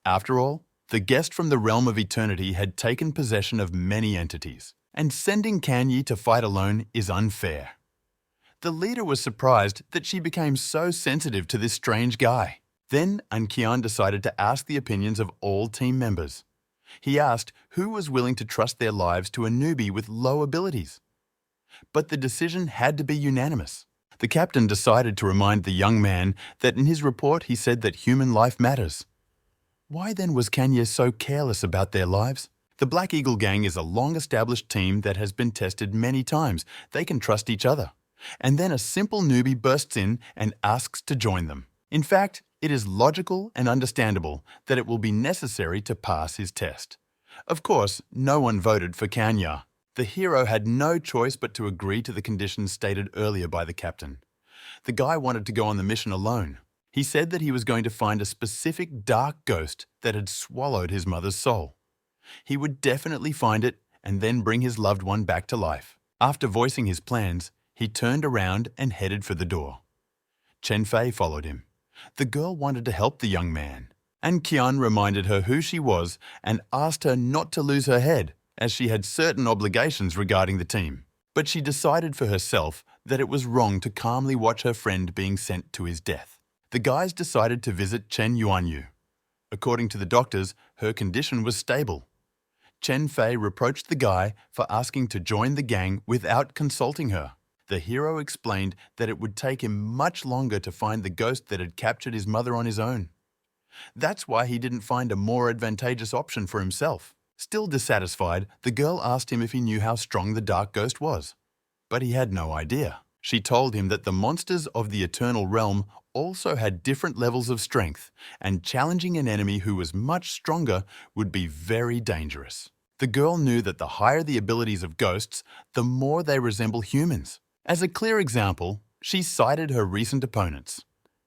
A: After all, the guest from the realm of eternity had taken possession of many entities, and sending Kanye to fight alone is unfair. The leader was surprised that she became so sensitive to this strange guy. Then An Qian decided to ask the opinions of all team members. He asked who was willing to trust their lives to a newbie with low abilities. But the decision had to be unanimous. The captain decided to remind the young man that in his report he said that human life matters. Why then was Kanye so careless about their lives? The Black Eagle gang is a long-established team that has been tested many times. They can trust each other. And then a simple newbie bursts in and asks to join them. In fact, it is logical and understandable that it will be necessary to pass his test. Of course, no one voted for Kanya. The hero had no choice but to agree to the conditions stated earlier by the captain. The guy wanted to go on the mission alone. He said that he was going to find a specific dark ghost that had swallowed his mother's soul. He would definitely find it and then bring his loved one back to life. After voicing his plans, he turned around and headed for the door. Chen Fei followed him. The girl wanted to help the young man. And Qian reminded her who she was and asked her not to lose her head, as she had certain obligations regarding the team. But she decided for herself that it was wrong to calmly watch her friend being sent to his death. The guys decided to visit Chen Yuanyu. According to the doctors, her condition was stable. Chen Fei reproached the guy for asking to join the gang without consulting her. The hero explained that it would take him much longer to find the ghost that had captured his mother on his own. That's why he didn't find a more advantageous option for himself. Still dissatisfied, the girl asked him if he knew how strong the dark ghost was. But he had no idea. She told him that the monsters of the Eternal Realm also had different levels of strength, and challenging an enemy who was much stronger would be very dangerous. The girl knew that the higher the abilities of ghosts, the more they resemble humans. As a clear example, she cited her recent opponents.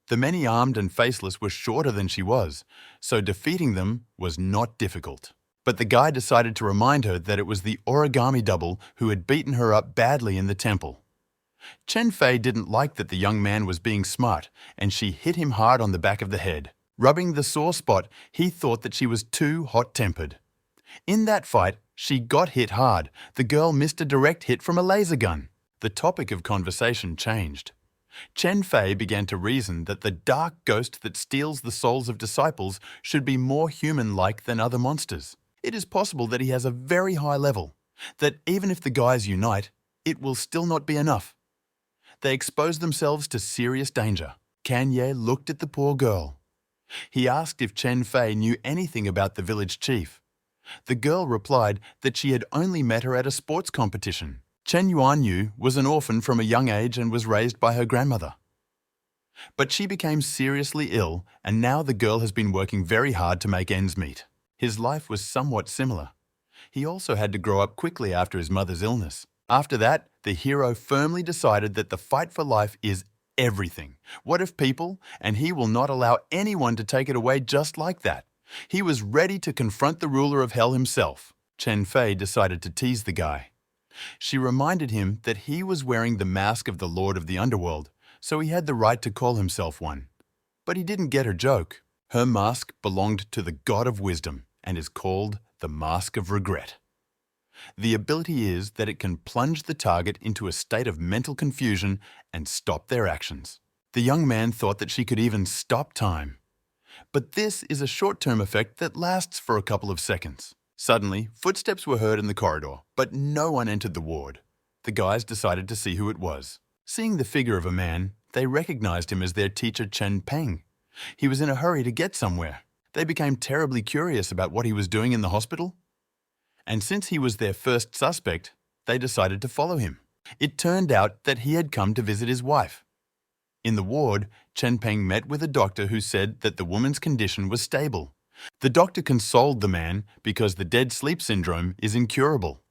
A: The many armed and faceless were shorter than she was, so defeating them was not difficult. But the guy decided to remind her that it was the origami double who had beaten her up badly in the temple. Chen Fei didn't like that the young man was being smart, and she hit him hard on the back of the head. Rubbing the sore spot, he thought that she was too hot-tempered. In that fight, she got hit hard. The girl missed a direct hit from a laser gun. The topic of conversation changed. Chen Fei began to reason that the dark ghost that steals the souls of disciples should be more human-like than other monsters. It is possible that he has a very high level, that even if the guys unite, it will still not be enough. They expose themselves to serious danger. Kanye looked at the poor girl. He asked if Chen Fei knew anything about the village chief. The girl replied that she had only met her at a sports competition. Chen Yuanyu was an orphan from a young age and was raised by her grandmother. But she became seriously ill, and now the girl has been working very hard to make ends meet. His life was somewhat similar. He also had to grow up quickly after his mother's illness. After that, the hero firmly decided that the fight for life is everything. What if people? And he will not allow anyone to take it away just like that. He was ready to confront the ruler of hell himself. Chen Fei decided to tease the guy. She reminded him that he was wearing the mask of the Lord of the Underworld, so he had the right to call himself one. But he didn't get her joke. Her mask belonged to the God of Wisdom and is called the Mask of Regret. The ability is that it can plunge the target into a state of mental confusion and stop their actions. The young man thought that she could even stop time. But this is a short-term effect that lasts for a couple of seconds. Suddenly, footsteps were heard in the corridor, but no one entered the ward. The guys decided to see who it was. Seeing the figure of a man, they recognized him as their teacher Chen Peng. He was in a hurry to get somewhere. They became terribly curious about what he was doing in the hospital. And since he was their first suspect, they decided to follow him. It turned out that he had come to visit his wife. In the ward, Chen Peng met with a doctor who said that the woman's condition was stable. The doctor consoled the man because the dead sleep syndrome is incurable.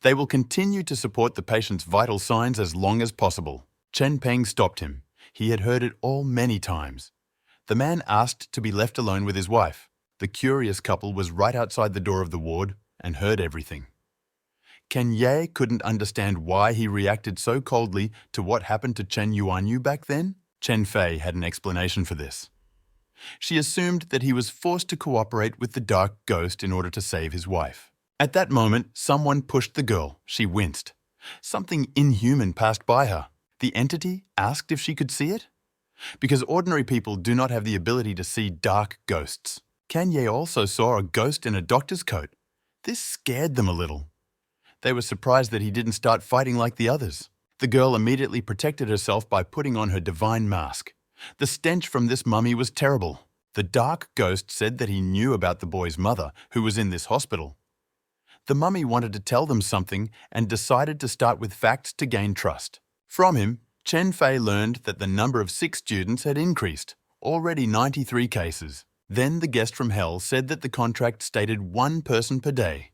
A: They will continue to support the patient's vital signs as long as possible. Chen Peng stopped him. He had heard it all many times. The man asked to be left alone with his wife. The curious couple was right outside the door of the ward and heard everything. Kanye couldn't understand why he reacted so coldly to what happened to Chen Yuanyu back then. Chen Fei had an explanation for this. She assumed that he was forced to cooperate with the dark ghost in order to save his wife. At that moment, someone pushed the girl. She winced. Something inhuman passed by her. The entity asked if she could see it. Because ordinary people do not have the ability to see dark ghosts. Kanye also saw a ghost in a doctor's coat. This scared them a little. They were surprised that he didn't start fighting like the others. The girl immediately protected herself by putting on her divine mask. The stench from this mummy was terrible. The dark ghost said that he knew about the boy's mother, who was in this hospital. The mummy wanted to tell them something and decided to start with facts to gain trust. From him, Chen Fei learned that the number of sick students had increased, already 93 cases. Then the guest from hell said that the contract stated 1 person per day.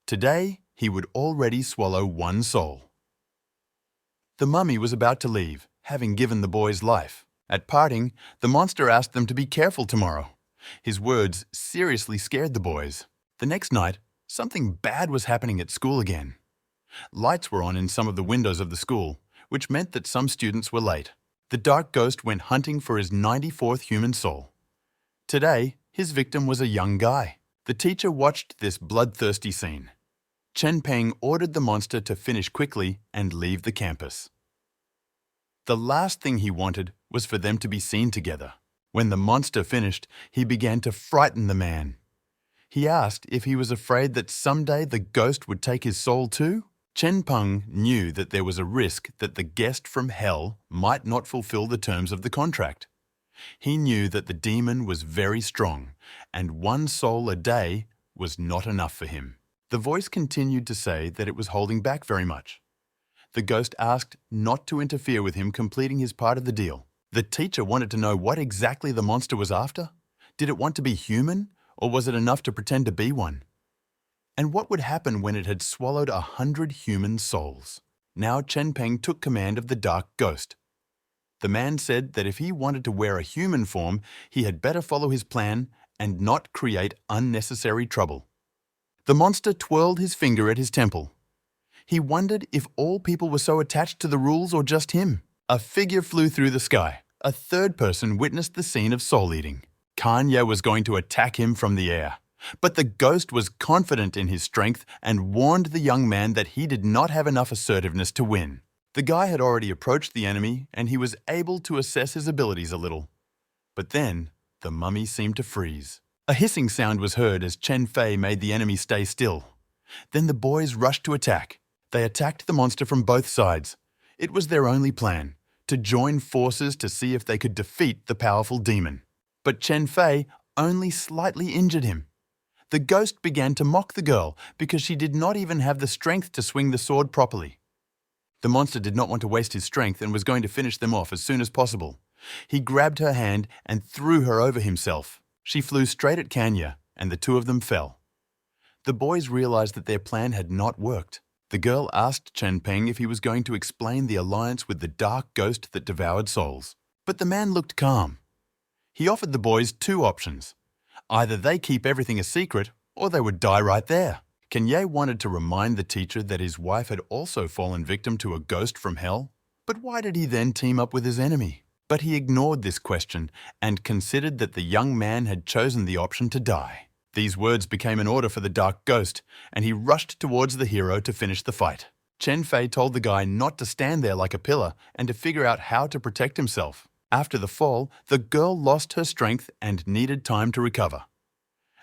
A: Today, he would already swallow 1 soul. The mummy was about to leave, having given the boy's life. At parting, the monster asked them to be careful tomorrow. His words seriously scared the boys. The next night, something bad was happening at school again. Lights were on in some of the windows of the school, which meant that some students were late. The dark ghost went hunting for his 94th human soul. Today, his victim was a young guy. The teacher watched this bloodthirsty scene. Chen Peng ordered the monster to finish quickly and leave the campus. The last thing he wanted was for them to be seen together. When the monster finished, he began to frighten the man. He asked if he was afraid that someday the ghost would take his soul too. Chen Peng knew that there was a risk that the guest from hell might not fulfill the terms of the contract. He knew that the demon was very strong, and one soul a day was not enough for him. The voice continued to say that it was holding back very much. The ghost asked not to interfere with him completing his part of the deal. The teacher wanted to know what exactly the monster was after. Did it want to be human, or was it enough to pretend to be one? And what would happen when it had swallowed 100 human souls? Now Chen Peng took command of the dark ghost. The man said that if he wanted to wear a human form, he had better follow his plan and not create unnecessary trouble. The monster twirled his finger at his temple. He wondered if all people were so attached to the rules or just him. A figure flew through the sky. A third person witnessed the scene of soul-eating. Kanye was going to attack him from the air. But the ghost was confident in his strength and warned the young man that he did not have enough assertiveness to win. The guy had already approached the enemy and he was able to assess his abilities a little. But then, the mummy seemed to freeze. A hissing sound was heard as Chen Fei made the enemy stay still. Then the boys rushed to attack. They attacked the monster from both sides. It was their only plan, to join forces to see if they could defeat the powerful demon. But Chen Fei only slightly injured him. The ghost began to mock the girl because she did not even have the strength to swing the sword properly. The monster did not want to waste his strength and was going to finish them off as soon as possible. He grabbed her hand and threw her over himself. She flew straight at Kanya, and the two of them fell. The boys realized that their plan had not worked. The girl asked Chen Peng if he was going to explain the alliance with the dark ghost that devoured souls. But the man looked calm. He offered the boys two options. Either they keep everything a secret, or they would die right there. Kanye wanted to remind the teacher that his wife had also fallen victim to a ghost from hell. But why did he then team up with his enemy? But he ignored this question and considered that the young man had chosen the option to die. These words became an order for the dark ghost, and he rushed towards the hero to finish the fight. Chen Fei told the guy not to stand there like a pillar and to figure out how to protect himself. After the fall, the girl lost her strength and needed time to recover.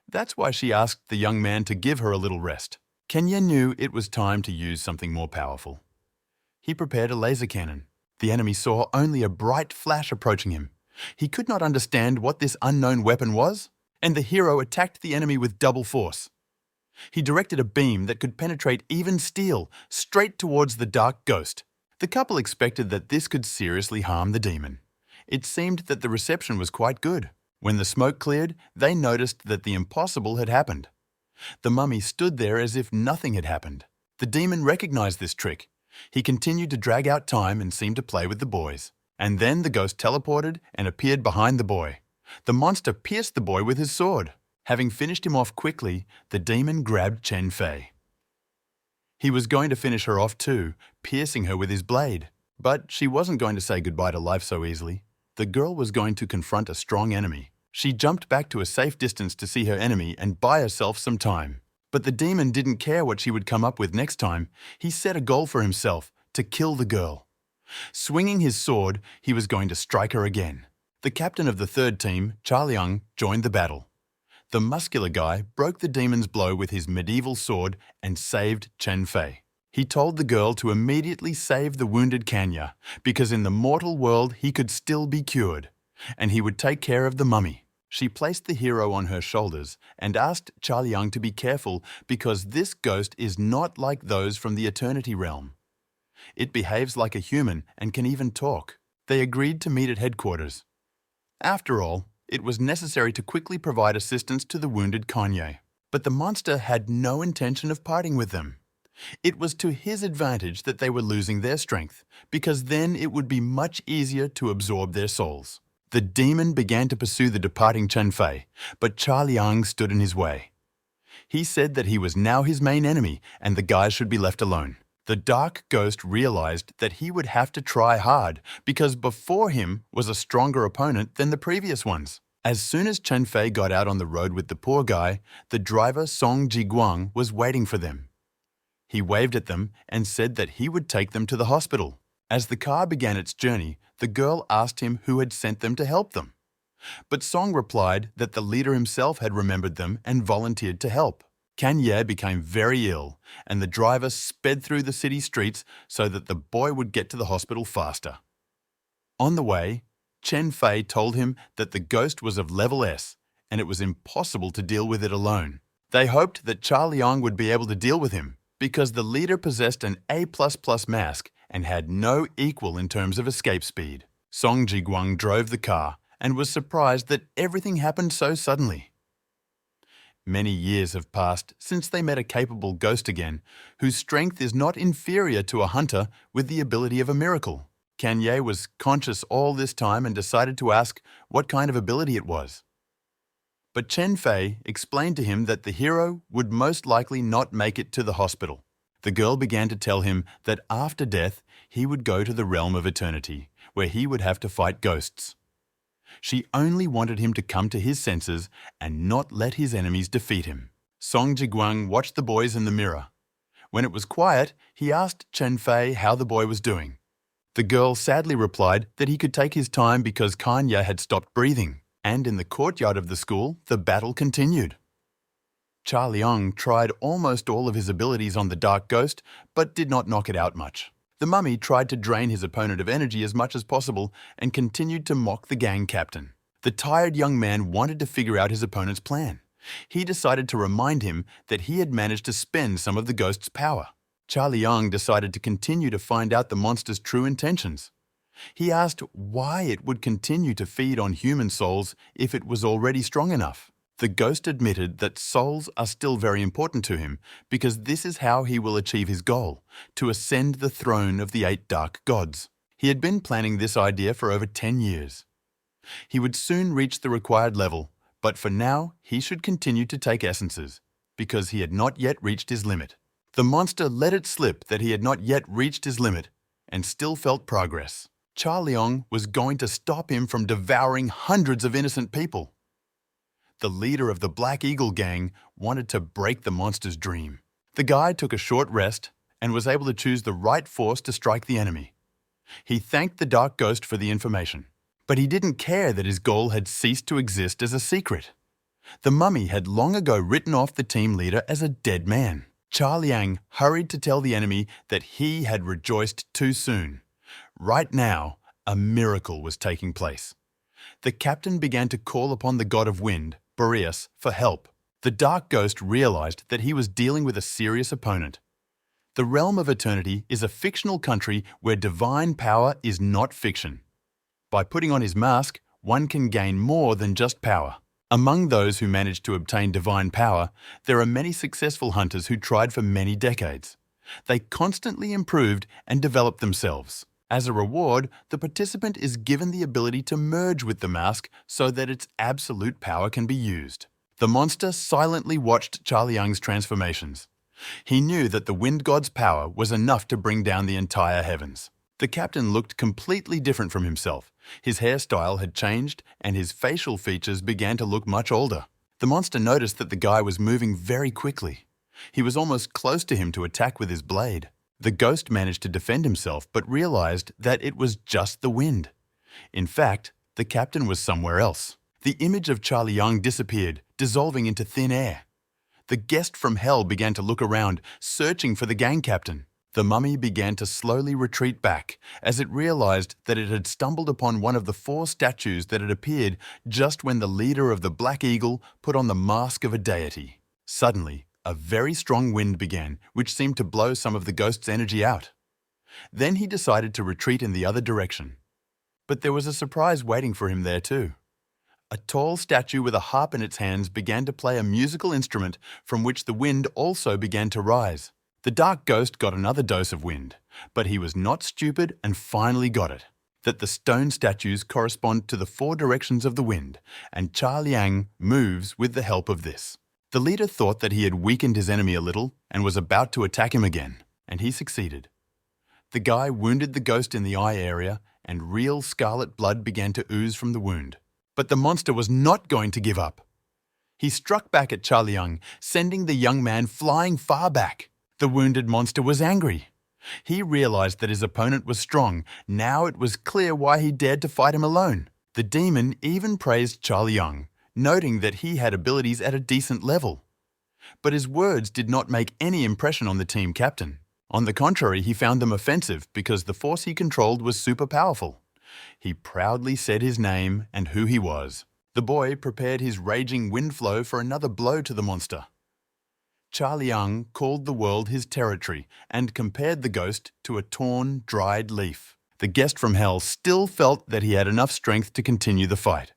A: That's why she asked the young man to give her a little rest. Kenya knew it was time to use something more powerful. He prepared a laser cannon. The enemy saw only a bright flash approaching him. He could not understand what this unknown weapon was, and the hero attacked the enemy with double force. He directed a beam that could penetrate even steel straight towards the dark ghost. The couple expected that this could seriously harm the demon. It seemed that the reception was quite good. When the smoke cleared, they noticed that the impossible had happened. The mummy stood there as if nothing had happened. The demon recognized this trick. He continued to drag out time and seemed to play with the boys. And then the ghost teleported and appeared behind the boy. The monster pierced the boy with his sword. Having finished him off quickly, the demon grabbed Chen Fei. He was going to finish her off too, piercing her with his blade. But she wasn't going to say goodbye to life so easily. The girl was going to confront a strong enemy. She jumped back to a safe distance to see her enemy and buy herself some time. But the demon didn't care what she would come up with next time. He set a goal for himself, to kill the girl. Swinging his sword, he was going to strike her again. The captain of the third team, Charliang, joined the battle. The muscular guy broke the demon's blow with his medieval sword and saved Chen Fei. He told the girl to immediately save the wounded Kanya, because in the mortal world he could still be cured, and he would take care of the mummy. She placed the hero on her shoulders and asked Charliang to be careful because this ghost is not like those from the Eternity Realm. It behaves like a human and can even talk. They agreed to meet at headquarters. After all, it was necessary to quickly provide assistance to the wounded Kanye. But the monster had no intention of parting with them. It was to his advantage that they were losing their strength, because then it would be much easier to absorb their souls. The demon began to pursue the departing Chen Fei, but Charliang stood in his way. He said that he was now his main enemy and the guys should be left alone. The dark ghost realized that he would have to try hard because before him was a stronger opponent than the previous ones. As soon as Chen Fei got out on the road with the poor guy, the driver Song Jiguang was waiting for them. He waved at them and said that he would take them to the hospital. As the car began its journey, the girl asked him who had sent them to help them. But Song replied that the leader himself had remembered them and volunteered to help. Kanye became very ill, and the driver sped through the city streets so that the boy would get to the hospital faster. On the way, Chen Fei told him that the ghost was of level S, and it was impossible to deal with it alone. They hoped that Cha Liang would be able to deal with him, because the leader possessed an A++ mask and had no equal in terms of escape speed. Song Jiguang drove the car and was surprised that everything happened so suddenly. Many years have passed since they met a capable ghost again, whose strength is not inferior to a hunter with the ability of a miracle. Kanye was conscious all this time and decided to ask what kind of ability it was. But Chen Fei explained to him that the hero would most likely not make it to the hospital. The girl began to tell him that after death, he would go to the realm of eternity, where he would have to fight ghosts. She only wanted him to come to his senses and not let his enemies defeat him. Song Jiguang watched the boys in the mirror. When it was quiet, he asked Chen Fei how the boy was doing. The girl sadly replied that he could take his time because Kanye had stopped breathing, and in the courtyard of the school, the battle continued. Cha Liang tried almost all of his abilities on the dark ghost, but did not knock it out much. The mummy tried to drain his opponent of energy as much as possible and continued to mock the gang captain. The tired young man wanted to figure out his opponent's plan. He decided to remind him that he had managed to spend some of the ghost's power. Cha Liang decided to continue to find out the monster's true intentions. He asked why it would continue to feed on human souls if it was already strong enough. The ghost admitted that souls are still very important to him because this is how he will achieve his goal, to ascend the throne of the 8 dark gods. He had been planning this idea for over 10 years. He would soon reach the required level, but for now he should continue to take essences, because he had not yet reached his limit. The monster let it slip that he had not yet reached his limit and still felt progress. Cha Liang was going to stop him from devouring hundreds of innocent people. The leader of the Black Eagle gang wanted to break the monster's dream. The guy took a short rest and was able to choose the right force to strike the enemy. He thanked the dark ghost for the information, but he didn't care that his goal had ceased to exist as a secret. The mummy had long ago written off the team leader as a dead man. Cha Liang hurried to tell the enemy that he had rejoiced too soon. Right now, a miracle was taking place. The captain began to call upon the god of wind, Boreas, for help. The dark ghost realized that he was dealing with a serious opponent. The realm of eternity is a fictional country where divine power is not fiction. By putting on his mask, one can gain more than just power. Among those who managed to obtain divine power, there are many successful hunters who tried for many decades. They constantly improved and developed themselves. As a reward, the participant is given the ability to merge with the mask so that its absolute power can be used. The monster silently watched Cha Liang's transformations. He knew that the wind god's power was enough to bring down the entire heavens. The captain looked completely different from himself. His hairstyle had changed and his facial features began to look much older. The monster noticed that the guy was moving very quickly. He was almost close to him to attack with his blade. The ghost managed to defend himself but realized that it was just the wind. In fact, the captain was somewhere else. The image of Cha Liang disappeared, dissolving into thin air. The guest from hell began to look around, searching for the gang captain. The mummy began to slowly retreat back as it realized that it had stumbled upon one of the 4 statues that had appeared just when the leader of the Black Eagle put on the mask of a deity. Suddenly, a very strong wind began, which seemed to blow some of the ghost's energy out. Then he decided to retreat in the other direction. But there was a surprise waiting for him there too. A tall statue with a harp in its hands began to play a musical instrument from which the wind also began to rise. The dark ghost got another dose of wind, but he was not stupid and finally got it. That the stone statues correspond to the 4 directions of the wind, and Cha Liang moves with the help of this. The leader thought that he had weakened his enemy a little and was about to attack him again, and he succeeded. The guy wounded the ghost in the eye area, and real scarlet blood began to ooze from the wound. But the monster was not going to give up. He struck back at Cha Liang, sending the young man flying far back. The wounded monster was angry. He realized that his opponent was strong. Now it was clear why he dared to fight him alone. The demon even praised Chaoyang, noting that he had abilities at a decent level. But his words did not make any impression on the team captain. On the contrary, he found them offensive because the force he controlled was super powerful. He proudly said his name and who he was. The boy prepared his raging wind flow for another blow to the monster. Chaoyang called the world his territory and compared the ghost to a torn, dried leaf. The guest from hell still felt that he had enough strength to continue the fight.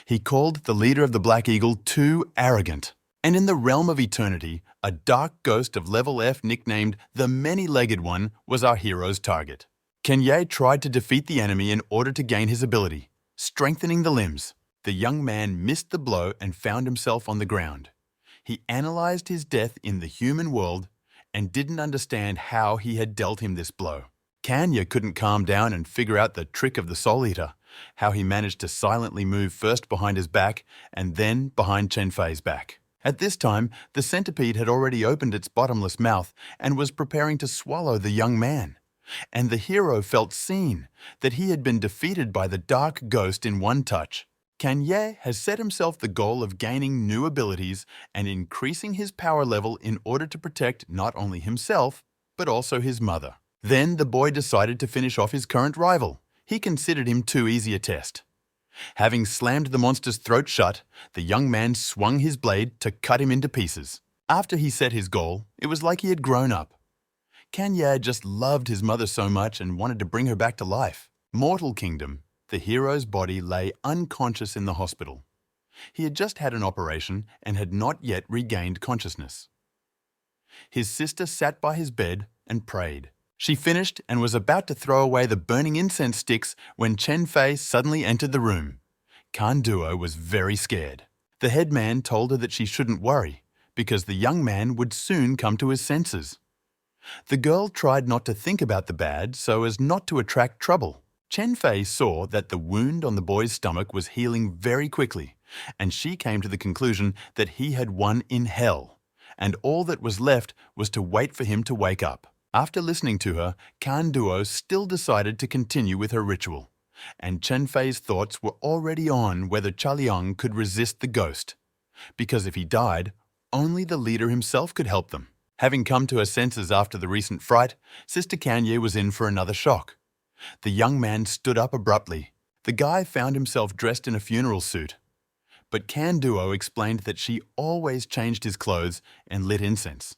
A: He called the leader of the Black Eagle too arrogant. And in the realm of eternity, a dark ghost of level F nicknamed the Many-Legged One was our hero's target. Kenye tried to defeat the enemy in order to gain his ability, strengthening the limbs. The young man missed the blow and found himself on the ground. He analyzed his death in the human world and didn't understand how he had dealt him this blow. Kanya couldn't calm down and figure out the trick of the Soul Eater, how he managed to silently move first behind his back and then behind Chen Fei's back. At this time, the centipede had already opened its bottomless mouth and was preparing to swallow the young man. And the hero felt seen, that he had been defeated by the dark ghost in one touch. Kanye has set himself the goal of gaining new abilities and increasing his power level in order to protect not only himself, but also his mother. Then the boy decided to finish off his current rival. He considered him too easy a test. Having slammed the monster's throat shut, the young man swung his blade to cut him into pieces. After he set his goal, it was like he had grown up. Kanye just loved his mother so much and wanted to bring her back to life. Mortal Kingdom, the hero's body lay unconscious in the hospital. He had just had an operation and had not yet regained consciousness. His sister sat by his bed and prayed. She finished and was about to throw away the burning incense sticks when Chen Fei suddenly entered the room. Kan Duo was very scared. The headman told her that she shouldn't worry, because the young man would soon come to his senses. The girl tried not to think about the bad so as not to attract trouble. Chen Fei saw that the wound on the boy's stomach was healing very quickly, and she came to the conclusion that he had won in hell, and all that was left was to wait for him to wake up. After listening to her, Kan Duo still decided to continue with her ritual, and Chen Fei's thoughts were already on whether Chaoyang could resist the ghost, because if he died, only the leader himself could help them. Having come to her senses after the recent fright, Sister Kanye was in for another shock. The young man stood up abruptly. The guy found himself dressed in a funeral suit. But Kan Duo explained that she always changed his clothes and lit incense.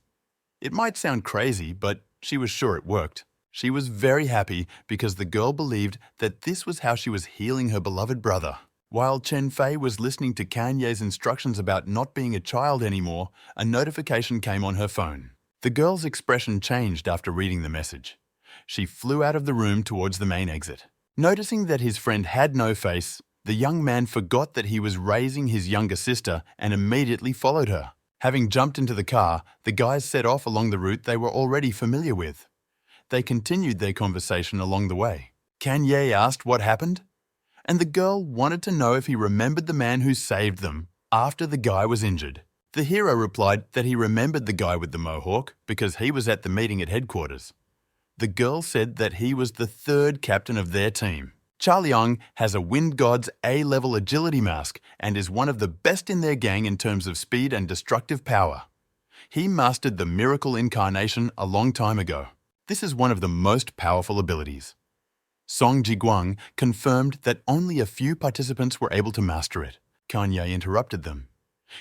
A: It might sound crazy, but she was sure it worked. She was very happy because the girl believed that this was how she was healing her beloved brother. While Chen Fei was listening to Kanye's instructions about not being a child anymore, a notification came on her phone. The girl's expression changed after reading the message. She flew out of the room towards the main exit. Noticing that his friend had no face, the young man forgot that he was raising his younger sister and immediately followed her. Having jumped into the car, the guys set off along the route they were already familiar with. They continued their conversation along the way. Kanye asked what happened, and the girl wanted to know if he remembered the man who saved them after the guy was injured. The hero replied that he remembered the guy with the mohawk because he was at the meeting at headquarters. The girl said that he was the third captain of their team. Chaoyang has a Wind God's A-level agility mask and is one of the best in their gang in terms of speed and destructive power. He mastered the miracle incarnation a long time ago. This is one of the most powerful abilities. Song Jiguang confirmed that only a few participants were able to master it. Kanye interrupted them.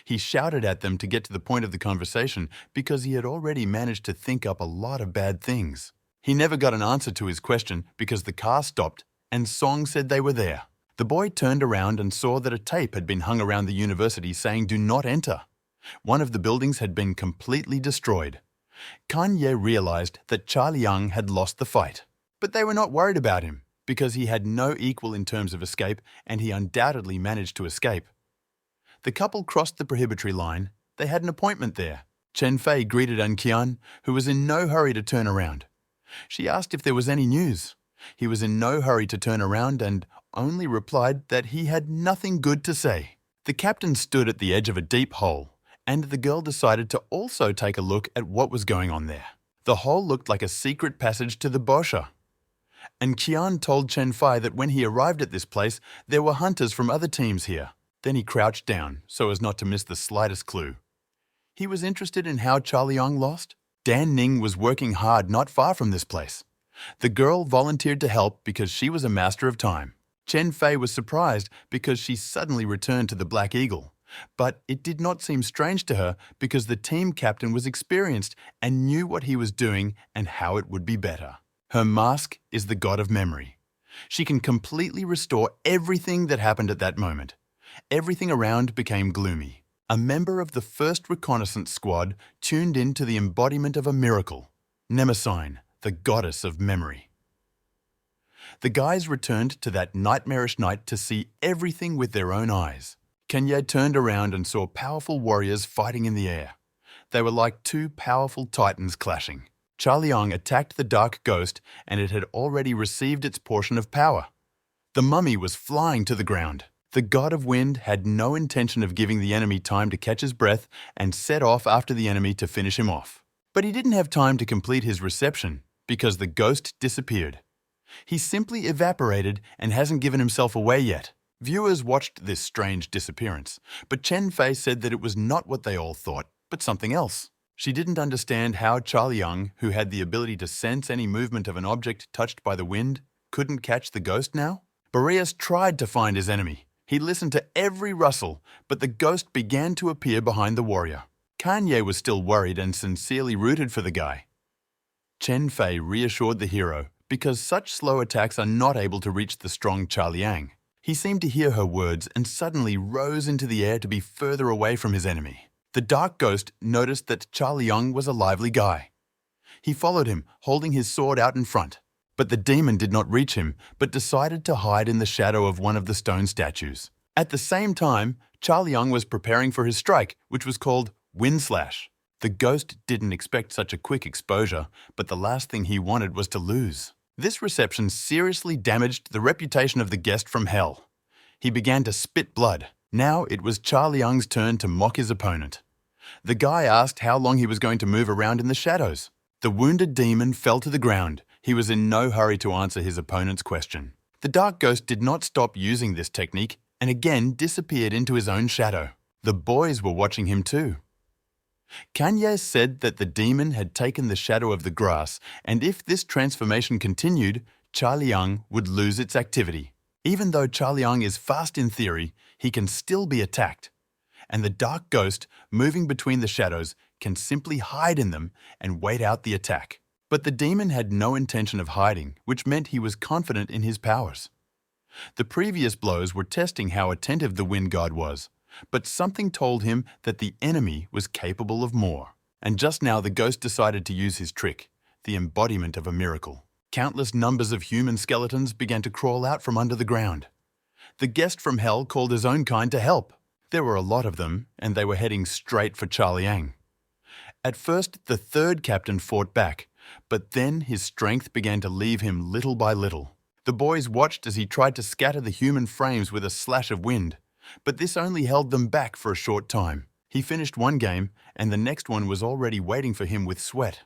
A: He shouted at them to get to the point of the conversation because he had already managed to think up a lot of bad things. He never got an answer to his question because the car stopped and Song said they were there. The boy turned around and saw that a tape had been hung around the university saying "Do not enter." One of the buildings had been completely destroyed. Kanye realized that Chaoyang had lost the fight. But they were not worried about him because he had no equal in terms of escape and he undoubtedly managed to escape. The couple crossed the prohibitory line. They had an appointment there. Chen Fei greeted An Qian, who was in no hurry to turn around. She asked if there was any news. He was in no hurry to turn around and only replied that he had nothing good to say. The captain stood at the edge of a deep hole, and the girl decided to also take a look at what was going on there. The hole looked like a secret passage to the Bosha. And Qian told Chen Fai that when he arrived at this place, there were hunters from other teams here. Then he crouched down so as not to miss the slightest clue. He was interested in how Chaoyang lost. Dan Ning was working hard not far from this place. The girl volunteered to help because she was a master of time. Chen Fei was surprised because she suddenly returned to the Black Eagle. But it did not seem strange to her because the team captain was experienced and knew what he was doing and how it would be better. Her mask is the god of memory. She can completely restore everything that happened at that moment. Everything around became gloomy. A member of the first reconnaissance squad tuned in to the embodiment of a miracle, Mnemosyne, the goddess of memory. The guys returned to that nightmarish night to see everything with their own eyes. Kanye turned around and saw powerful warriors fighting in the air. They were like two powerful titans clashing. Chaoyang attacked the dark ghost and it had already received its portion of power. The mummy was flying to the ground. The god of wind had no intention of giving the enemy time to catch his breath and set off after the enemy to finish him off. But he didn't have time to complete his reception because the ghost disappeared. He simply evaporated and hasn't given himself away yet. Viewers watched this strange disappearance, but Chen Fei said that it was not what they all thought, but something else. She didn't understand how Chaoyang, who had the ability to sense any movement of an object touched by the wind, couldn't catch the ghost now. Boreas tried to find his enemy. He listened to every rustle, but the ghost began to appear behind the warrior. Kanye was still worried and sincerely rooted for the guy. Chen Fei reassured the hero because such slow attacks are not able to reach the strong Chaoyang. He seemed to hear her words and suddenly rose into the air to be further away from his enemy. The dark ghost noticed that Chaoyang was a lively guy. He followed him, holding his sword out in front. But the demon did not reach him, but decided to hide in the shadow of one of the stone statues. At the same time, Chaoyang was preparing for his strike, which was called Wind Slash. The ghost didn't expect such a quick exposure, but the last thing he wanted was to lose. This reception seriously damaged the reputation of the guest from hell. He began to spit blood. Now it was Chaoyang's turn to mock his opponent. The guy asked how long he was going to move around in the shadows. The wounded demon fell to the ground. He was in no hurry to answer his opponent's question. The dark ghost did not stop using this technique and again disappeared into his own shadow. The boys were watching him too. Kanye said that the demon had taken the shadow of the grass, and if this transformation continued, Chaoyang would lose its activity. Even though Chaoyang is fast in theory, he can still be attacked. And the dark ghost, moving between the shadows, can simply hide in them and wait out the attack. But the demon had no intention of hiding, which meant he was confident in his powers. The previous blows were testing how attentive the wind god was, but something told him that the enemy was capable of more. And just now the ghost decided to use his trick, the embodiment of a miracle. Countless numbers of human skeletons began to crawl out from under the ground. The guest from hell called his own kind to help. There were a lot of them, and they were heading straight for Chaoyang. At first, the third captain fought back, but then his strength began to leave him little by little. The boys watched as he tried to scatter the human frames with a slash of wind, but this only held them back for a short time. He finished one game, and the next one was already waiting for him with sweat.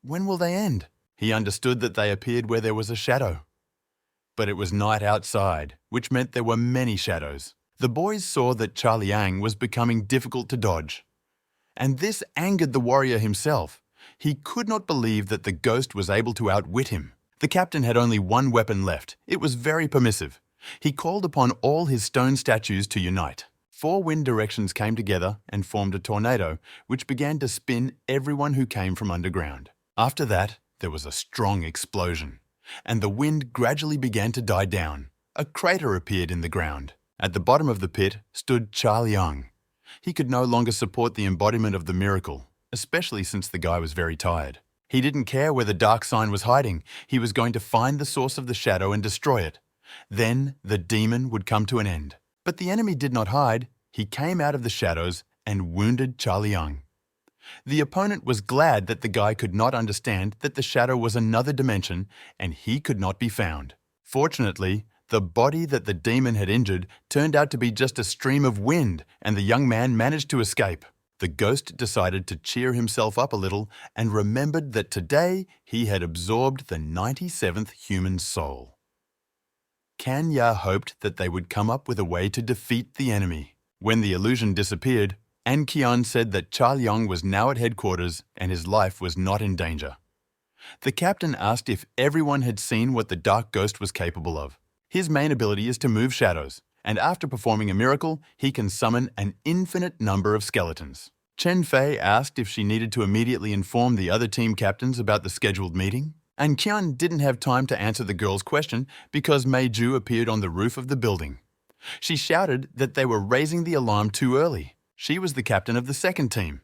A: When will they end? He understood that they appeared where there was a shadow. But it was night outside, which meant there were many shadows. The boys saw that Chaoyang was becoming difficult to dodge. And this angered the warrior himself. He could not believe that the ghost was able to outwit him. The captain had only one weapon left. It was very permissive. He called upon all his stone statues to unite. 4 wind directions came together and formed a tornado, which began to spin everyone who came from underground. After that, there was a strong explosion, and the wind gradually began to die down. A crater appeared in the ground. At the bottom of the pit stood Chaoyang. He could no longer support the embodiment of the miracle, especially since the guy was very tired. He didn't care where the dark sign was hiding. He was going to find the source of the shadow and destroy it. Then the demon would come to an end. But the enemy did not hide. He came out of the shadows and wounded Chaoyang. The opponent was glad that the guy could not understand that the shadow was another dimension and he could not be found. Fortunately, the body that the demon had injured turned out to be just a stream of wind, and the young man managed to escape. The ghost decided to cheer himself up a little and remembered that today he had absorbed the 97th human soul. Kanya hoped that they would come up with a way to defeat the enemy. When the illusion disappeared, Ankian said that Chalyong was now at headquarters and his life was not in danger. The captain asked if everyone had seen what the dark ghost was capable of. His main ability is to move shadows, and after performing a miracle, he can summon an infinite number of skeletons. Chen Fei asked if she needed to immediately inform the other team captains about the scheduled meeting. And Qian didn't have time to answer the girl's question because Mei Ju appeared on the roof of the building. She shouted that they were raising the alarm too early. She was the captain of the second team.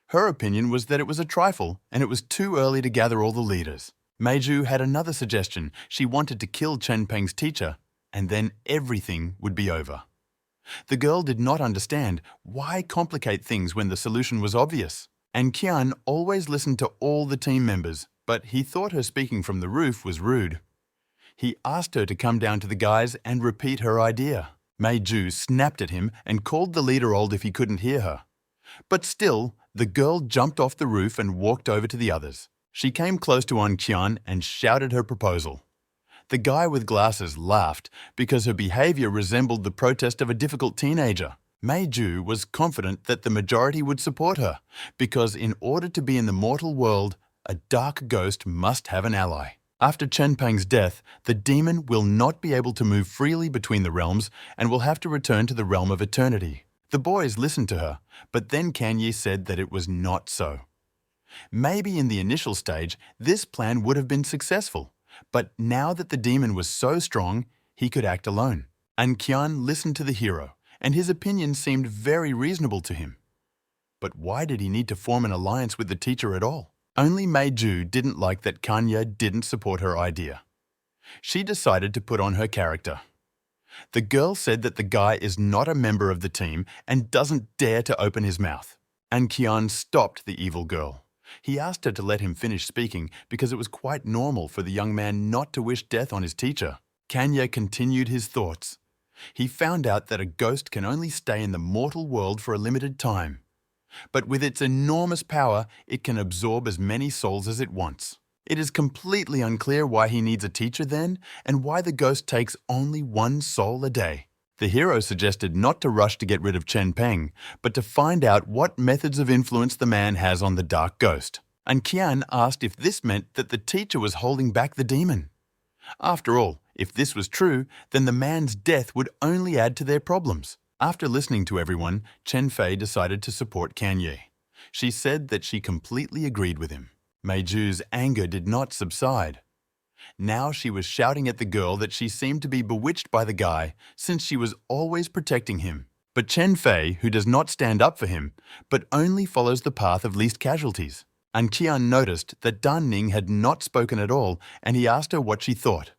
A: Her opinion was that it was a trifle and it was too early to gather all the leaders. Mei Ju had another suggestion. She wanted to kill Chen Peng's teacher, and then everything would be over. The girl did not understand why complicate things when the solution was obvious. And Qian always listened to all the team members, but he thought her speaking from the roof was rude. He asked her to come down to the guys and repeat her idea. Mei Ju snapped at him and called the leader old if he couldn't hear her. But still, the girl jumped off the roof and walked over to the others. She came close to An Qian and shouted her proposal. The guy with glasses laughed because her behavior resembled the protest of a difficult teenager. Mei Ju was confident that the majority would support her because in order to be in the mortal world, a dark ghost must have an ally. After Chen Peng's death, the demon will not be able to move freely between the realms and will have to return to the realm of eternity. The boys listened to her, but then Kanye said that it was not so. Maybe in the initial stage, this plan would have been successful, but now that the demon was so strong, he could act alone. And Qian listened to the hero, and his opinion seemed very reasonable to him. But why did he need to form an alliance with the teacher at all? Only Mei Ju didn't like that Kanya didn't support her idea. She decided to put on her character. The girl said that the guy is not a member of the team and doesn't dare to open his mouth. And Qian stopped the evil girl. He asked her to let him finish speaking because it was quite normal for the young man not to wish death on his teacher. Kanya continued his thoughts. He found out that a ghost can only stay in the mortal world for a limited time. But with its enormous power, it can absorb as many souls as it wants. It is completely unclear why he needs a teacher then, and why the ghost takes only one soul a day. The hero suggested not to rush to get rid of Chen Peng, but to find out what methods of influence the man has on the dark ghost. And Qian asked if this meant that the teacher was holding back the demon. After all, if this was true, then the man's death would only add to their problems. After listening to everyone, Chen Fei decided to support Kanye. She said that she completely agreed with him. Mei Ju's anger did not subside. Now she was shouting at the girl that she seemed to be bewitched by the guy since she was always protecting him. But Chen Fei, who does not stand up for him, but only follows the path of least casualties. And Qian noticed that Dan Ning had not spoken at all, and he asked her what she thought.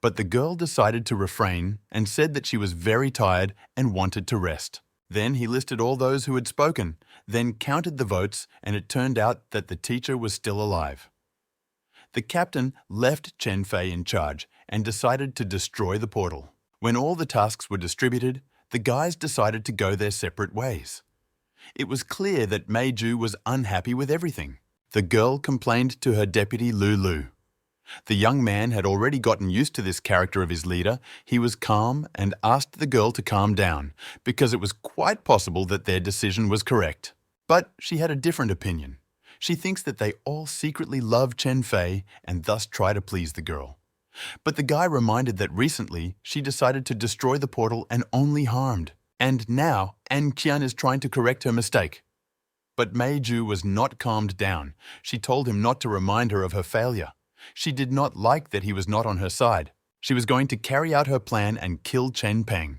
A: But the girl decided to refrain and said that she was very tired and wanted to rest. Then he listed all those who had spoken, then counted the votes, and it turned out that the teacher was still alive. The captain left Chen Fei in charge and decided to destroy the portal. When all the tasks were distributed, the guys decided to go their separate ways. It was clear that Mei Ju was unhappy with everything. The girl complained to her deputy Lu. The young man had already gotten used to this character of his leader. He was calm and asked the girl to calm down because it was quite possible that their decision was correct. But she had a different opinion. She thinks that they all secretly love Chen Fei and thus try to please the girl. But the guy reminded that recently she decided to destroy the portal and only harmed. And now An Qian is trying to correct her mistake. But Mei Ju was not calmed down. She told him not to remind her of her failure. She did not like that he was not on her side. She was going to carry out her plan and kill Chen Peng.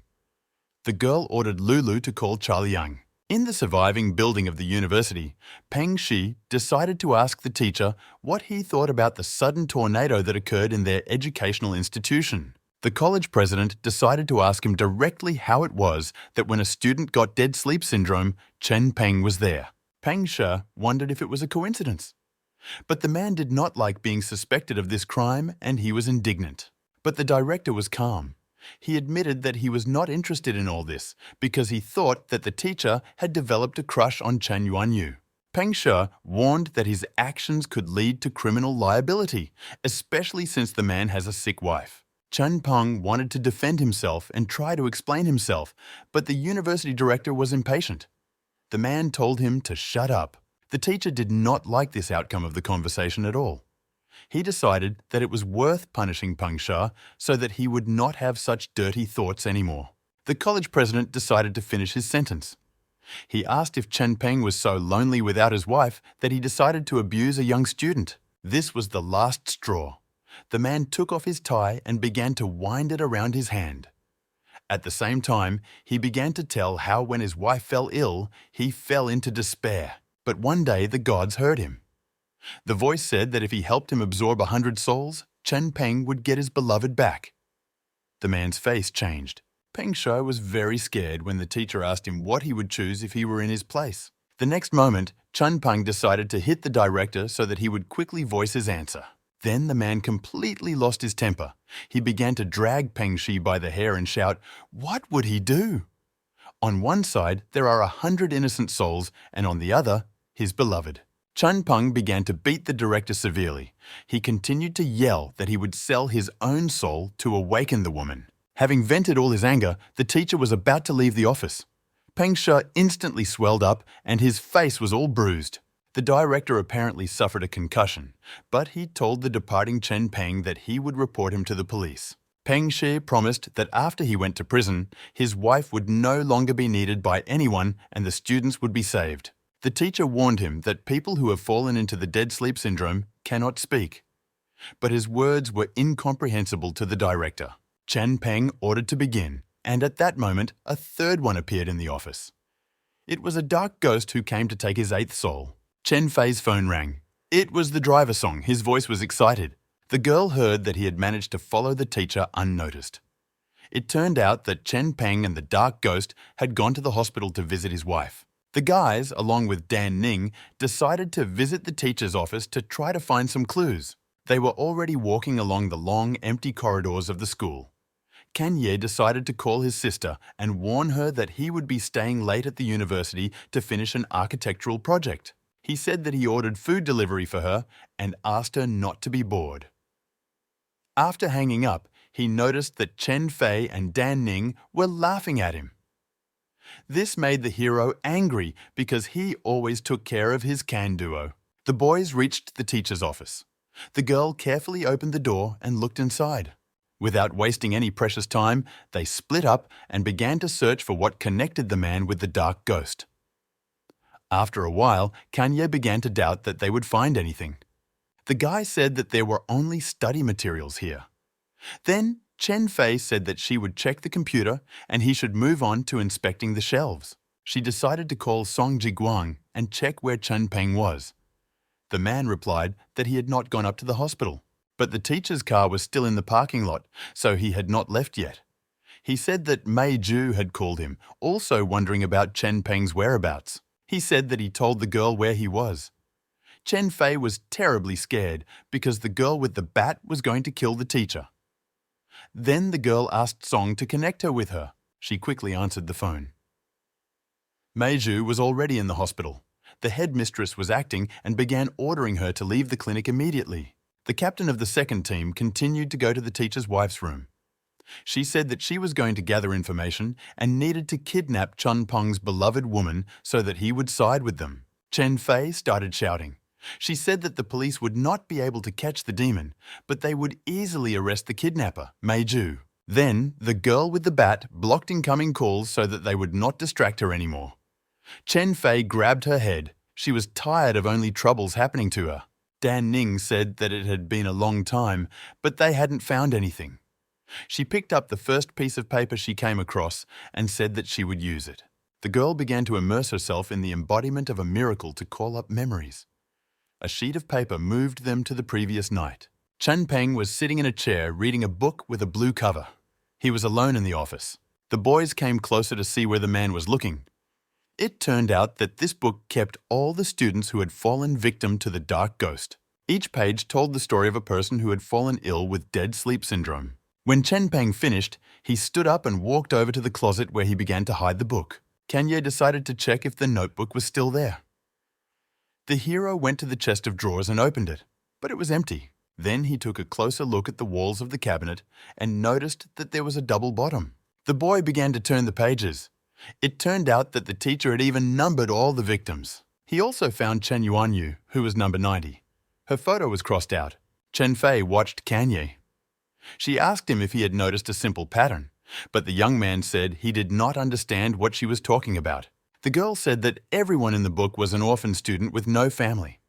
A: The girl ordered Lulu to call Chaoyang. In the surviving building of the university, Peng Shi decided to ask the teacher what he thought about the sudden tornado that occurred in their educational institution. The college president decided to ask him directly how it was that when a student got dead sleep syndrome, Chen Peng was there. Peng Shi wondered if it was a coincidence. But the man did not like being suspected of this crime and he was indignant. But the director was calm. He admitted that he was not interested in all this because he thought that the teacher had developed a crush on Chen Yuanyu. Peng She warned that his actions could lead to criminal liability, especially since the man has a sick wife. Chen Peng wanted to defend himself and try to explain himself, but the university director was impatient. The man told him to shut up. The teacher did not like this outcome of the conversation at all. He decided that it was worth punishing Peng She so that he would not have such dirty thoughts anymore. The college president decided to finish his sentence. He asked if Chen Peng was so lonely without his wife that he decided to abuse a young student. This was the last straw. The man took off his tie and began to wind it around his hand. At the same time, he began to tell how when his wife fell ill, he fell into despair. But one day the gods heard him. The voice said that if he helped him absorb 100 souls, Chen Peng would get his beloved back. The man's face changed. Peng She was very scared when the teacher asked him what he would choose if he were in his place. The next moment, Chen Peng decided to hit the director so that he would quickly voice his answer. Then the man completely lost his temper. He began to drag Peng She by the hair and shout, "What would he do?" On one side, there are 100 innocent souls, and on the other, his beloved. Chen Peng began to beat the director severely. He continued to yell that he would sell his own soul to awaken the woman. Having vented all his anger, the teacher was about to leave the office. Peng She instantly swelled up and his face was all bruised. The director apparently suffered a concussion, but he told the departing Chen Peng that he would report him to the police. Peng She promised that after he went to prison, his wife would no longer be needed by anyone and the students would be saved. The teacher warned him that people who have fallen into the dead sleep syndrome cannot speak. But his words were incomprehensible to the director. Chen Peng ordered to begin, and at that moment, a third one appeared in the office. It was a dark ghost who came to take his 8th soul. Chen Fei's phone rang. It was the driver song. His voice was excited. The girl heard that he had managed to follow the teacher unnoticed. It turned out that Chen Peng and the dark ghost had gone to the hospital to visit his wife. The guys, along with Dan Ning, decided to visit the teacher's office to try to find some clues. They were already walking along the long, empty corridors of the school. Kanye decided to call his sister and warn her that he would be staying late at the university to finish an architectural project. He said that he ordered food delivery for her and asked her not to be bored. After hanging up, he noticed that Chen Fei and Dan Ning were laughing at him. This made the hero angry because he always took care of his can duo. The boys reached the teacher's office. The girl carefully opened the door and looked inside. Without wasting any precious time, they split up and began to search for what connected the man with the dark ghost. After a while, Kanye began to doubt that they would find anything. The guy said that there were only study materials here. Then Chen Fei said that she would check the computer and he should move on to inspecting the shelves. She decided to call Song Jiguang and check where Chen Peng was. The man replied that he had not gone up to the hospital, but the teacher's car was still in the parking lot, so he had not left yet. He said that Mei Ju had called him, also wondering about Chen Peng's whereabouts. He said that he told the girl where he was. Chen Fei was terribly scared because the girl with the bat was going to kill the teacher. Then the girl asked Song to connect her with her. She quickly answered the phone. Meiju was already in the hospital. The headmistress was acting and began ordering her to leave the clinic immediately. The captain of the second team continued to go to the teacher's wife's room. She said that she was going to gather information and needed to kidnap Chen Peng's beloved woman so that he would side with them. Chen Fei started shouting. She said that the police would not be able to catch the demon, but they would easily arrest the kidnapper, Mei Ju. Then, the girl with the bat blocked incoming calls so that they would not distract her anymore. Chen Fei grabbed her head. She was tired of only troubles happening to her. Dan Ning said that it had been a long time, but they hadn't found anything. She picked up the first piece of paper she came across and said that she would use it. The girl began to immerse herself in the embodiment of a miracle to call up memories. A sheet of paper moved them to the previous night. Chen Peng was sitting in a chair reading a book with a blue cover. He was alone in the office. The boys came closer to see where the man was looking. It turned out that this book kept all the students who had fallen victim to the dark ghost. Each page told the story of a person who had fallen ill with dead sleep syndrome. When Chenpeng finished, he stood up and walked over to the closet where he began to hide the book. Kanye decided to check if the notebook was still there. The hero went to the chest of drawers and opened it, but it was empty. Then he took a closer look at the walls of the cabinet and noticed that there was a double bottom. The boy began to turn the pages. It turned out that the teacher had even numbered all the victims. He also found Chen Yuanyu, who was number 90. Her photo was crossed out. Chen Fei watched Kanye. She asked him if he had noticed a simple pattern, but the young man said he did not understand what she was talking about. The girl said that everyone in the book was an orphan student with no family.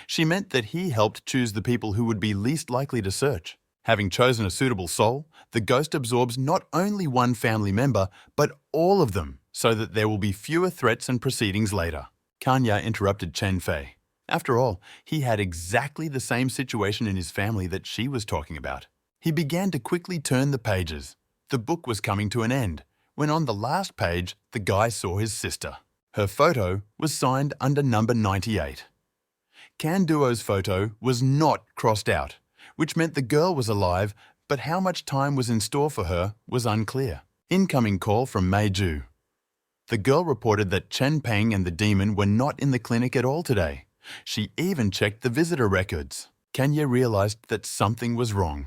A: She meant that he helped choose the people who would be least likely to search. Having chosen a suitable soul, the ghost absorbs not only one family member, but all of them, so that there will be fewer threats and proceedings later. Kanya interrupted Chen Fei. After all, he had exactly the same situation in his family that she was talking about. He began to quickly turn the pages. The book was coming to an end, when on the last page, the guy saw his sister. Her photo was signed under number 98. Can Duo's photo was not crossed out, which meant the girl was alive, but how much time was in store for her was unclear. Incoming call from Mei Ju. The girl reported that Chen Peng and the demon were not in the clinic at all today. She even checked the visitor records. Kanye realized that something was wrong.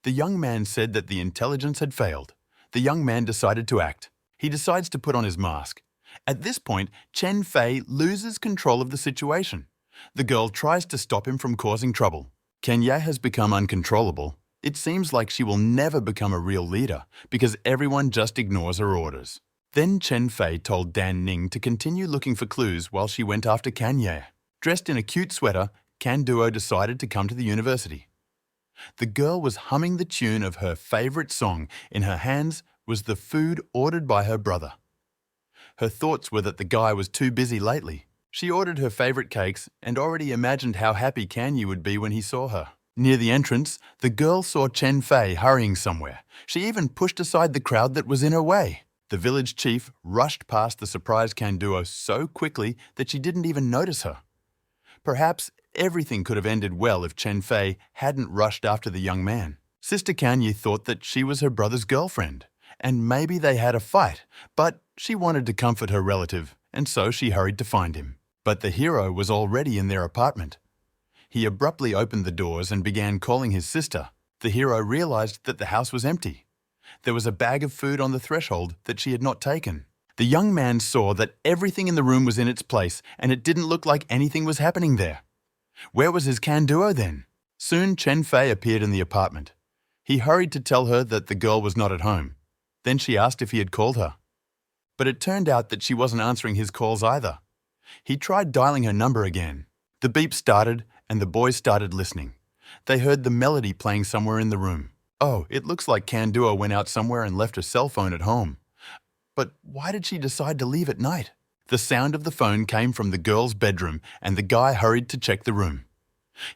A: The young man said that the intelligence had failed. The young man decided to act. He decides to put on his mask. At this point, Chen Fei loses control of the situation. The girl tries to stop him from causing trouble. Kenya has become uncontrollable. It seems like she will never become a real leader because everyone just ignores her orders. Then Chen Fei told Dan Ning to continue looking for clues while she went after Kanye. Dressed in a cute sweater, Can Duo decided to come to the university. The girl was humming the tune of her favorite song. In her hands was the food ordered by her brother. Her thoughts were that the guy was too busy lately. She ordered her favorite cakes and already imagined how happy Kanye would be when he saw her. Near the entrance, the girl saw Chen Fei hurrying somewhere. She even pushed aside the crowd that was in her way. The village chief rushed past the surprised Can Duo so quickly that she didn't even notice her. Perhaps everything could have ended well if Chen Fei hadn't rushed after the young man. Sister Kanye thought that she was her brother's girlfriend, and maybe they had a fight, but she wanted to comfort her relative, and so she hurried to find him. But the hero was already in their apartment. He abruptly opened the doors and began calling his sister. The hero realized that the house was empty. There was a bag of food on the threshold that she had not taken. The young man saw that everything in the room was in its place, and it didn't look like anything was happening there. Where was his Can Duo then? Soon Chen Fei appeared in the apartment. He hurried to tell her that the girl was not at home. Then she asked if he had called her. But it turned out that she wasn't answering his calls either. He tried dialing her number again. The beep started, and the boys started listening. They heard the melody playing somewhere in the room. Oh, it looks like Can Duo went out somewhere and left her cell phone at home. But why did she decide to leave at night? The sound of the phone came from the girl's bedroom, and the guy hurried to check the room.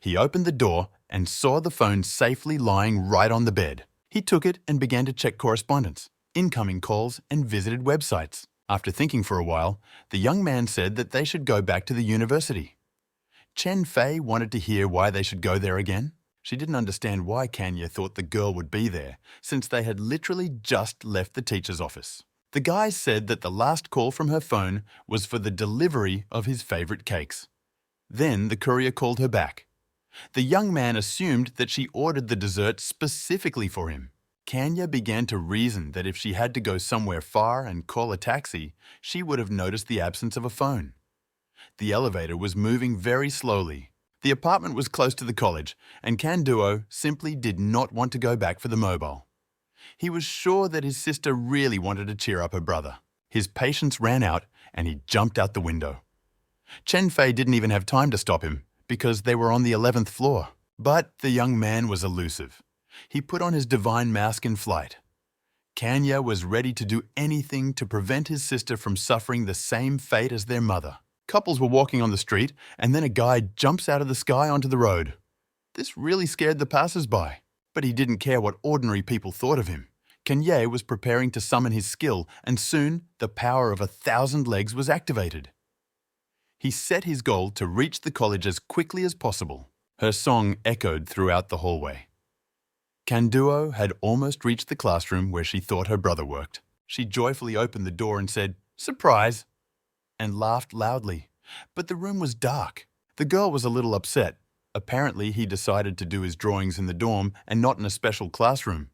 A: He opened the door and saw the phone safely lying right on the bed. He took it and began to check correspondence, incoming calls, and visited websites. After thinking for a while, the young man said that they should go back to the university. Chen Fei wanted to hear why they should go there again. She didn't understand why Kanye thought the girl would be there, since they had literally just left the teacher's office. The guy said that the last call from her phone was for the delivery of his favorite cakes. Then the courier called her back. The young man assumed that she ordered the dessert specifically for him. Kanya began to reason that if she had to go somewhere far and call a taxi, she would have noticed the absence of a phone. The elevator was moving very slowly. The apartment was close to the college, and Can Duo simply did not want to go back for the mobile. He was sure that his sister really wanted to cheer up her brother. His patience ran out, and he jumped out the window. Chen Fei didn't even have time to stop him, because they were on the 11th floor. But the young man was elusive. He put on his divine mask in flight. Kanya was ready to do anything to prevent his sister from suffering the same fate as their mother. Couples were walking on the street, and then a guy jumps out of the sky onto the road. This really scared the passers-by, but he didn't care what ordinary people thought of him. Kanye was preparing to summon his skill, and soon the power of 1,000 legs was activated. He set his goal to reach the college as quickly as possible. Her song echoed throughout the hallway. Kanduo had almost reached the classroom where she thought her brother worked. She joyfully opened the door and said, "Surprise!" and laughed loudly. But the room was dark. The girl was a little upset. Apparently, he decided to do his drawings in the dorm and not in a special classroom.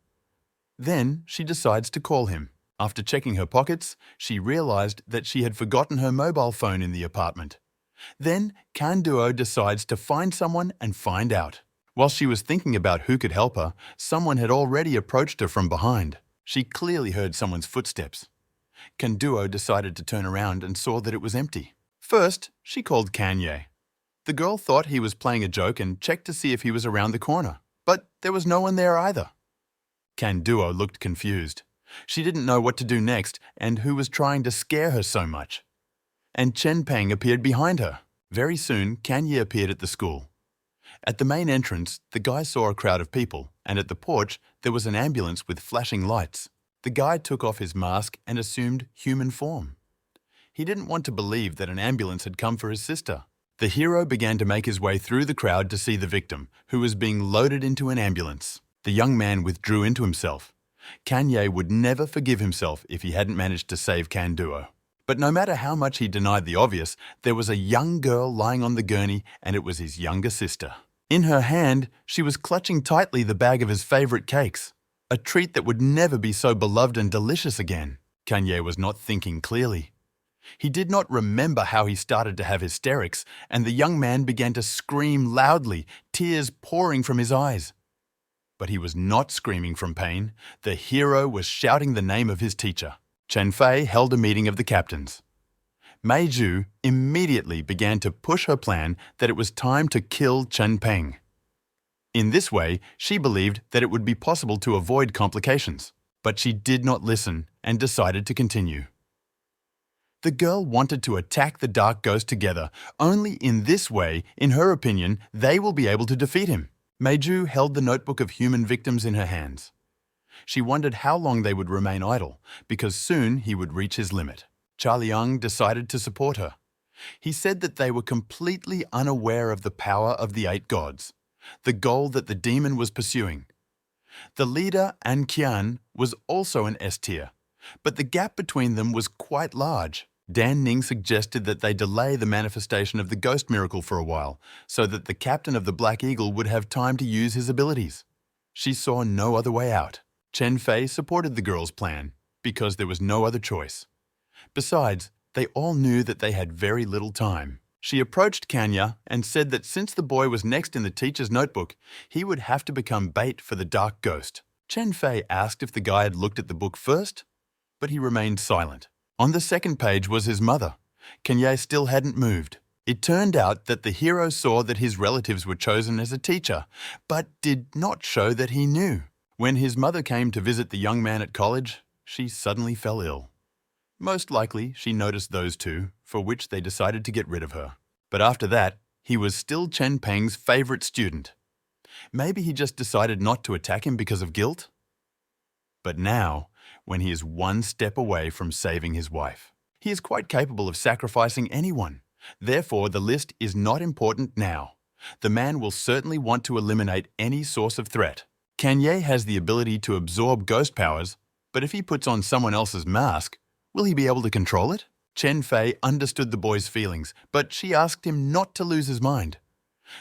A: Then she decides to call him. After checking her pockets, she realized that she had forgotten her mobile phone in the apartment. Then Kanduo decides to find someone and find out. While she was thinking about who could help her, someone had already approached her from behind. She clearly heard someone's footsteps. Kanduo decided to turn around and saw that it was empty. First, she called Kanye. The girl thought he was playing a joke and checked to see if he was around the corner, but there was no one there either. Kanduo looked confused. She didn't know what to do next and who was trying to scare her so much. And Chen Peng appeared behind her. Very soon, Kanye appeared at the school. At the main entrance, the guy saw a crowd of people, and at the porch, there was an ambulance with flashing lights. The guy took off his mask and assumed human form. He didn't want to believe that an ambulance had come for his sister. The hero began to make his way through the crowd to see the victim, who was being loaded into an ambulance. The young man withdrew into himself. Kanye would never forgive himself if he hadn't managed to save Kanduo. But no matter how much he denied the obvious, there was a young girl lying on the gurney, and it was his younger sister. In her hand, she was clutching tightly the bag of his favorite cakes, a treat that would never be so beloved and delicious again. Kanye was not thinking clearly. He did not remember how he started to have hysterics, and the young man began to scream loudly, tears pouring from his eyes. But he was not screaming from pain. The hero was shouting the name of his teacher. Chen Fei held a meeting of the captains. Mei Zhu immediately began to push her plan that it was time to kill Chen Peng. In this way, she believed that it would be possible to avoid complications. But she did not listen and decided to continue. The girl wanted to attack the dark ghost together. Only in this way, in her opinion, they will be able to defeat him. Mei Zhu held the notebook of human victims in her hands. She wondered how long they would remain idle, because soon he would reach his limit. Charlie Young decided to support her. He said that they were completely unaware of the power of the 8 gods, the goal that the demon was pursuing. The leader, An Qian, was also an S tier, but the gap between them was quite large. Dan Ning suggested that they delay the manifestation of the ghost miracle for a while, so that the captain of the Black Eagle would have time to use his abilities. She saw no other way out. Chen Fei supported the girl's plan, because there was no other choice. Besides, they all knew that they had very little time. She approached Kanya and said that since the boy was next in the teacher's notebook, he would have to become bait for the dark ghost. Chen Fei asked if the guy had looked at the book first, but he remained silent. On the second page was his mother. Kanye still hadn't moved. It turned out that the hero saw that his relatives were chosen as a teacher, but did not show that he knew. When his mother came to visit the young man at college, she suddenly fell ill. Most likely, she noticed those two, for which they decided to get rid of her. But after that, he was still Chen Peng's favorite student. Maybe he just decided not to attack him because of guilt? But now, when he is one step away from saving his wife, he is quite capable of sacrificing anyone. Therefore, the list is not important now. The man will certainly want to eliminate any source of threat. Kanye has the ability to absorb ghost powers, but if he puts on someone else's mask, will he be able to control it? Chen Fei understood the boy's feelings, but she asked him not to lose his mind.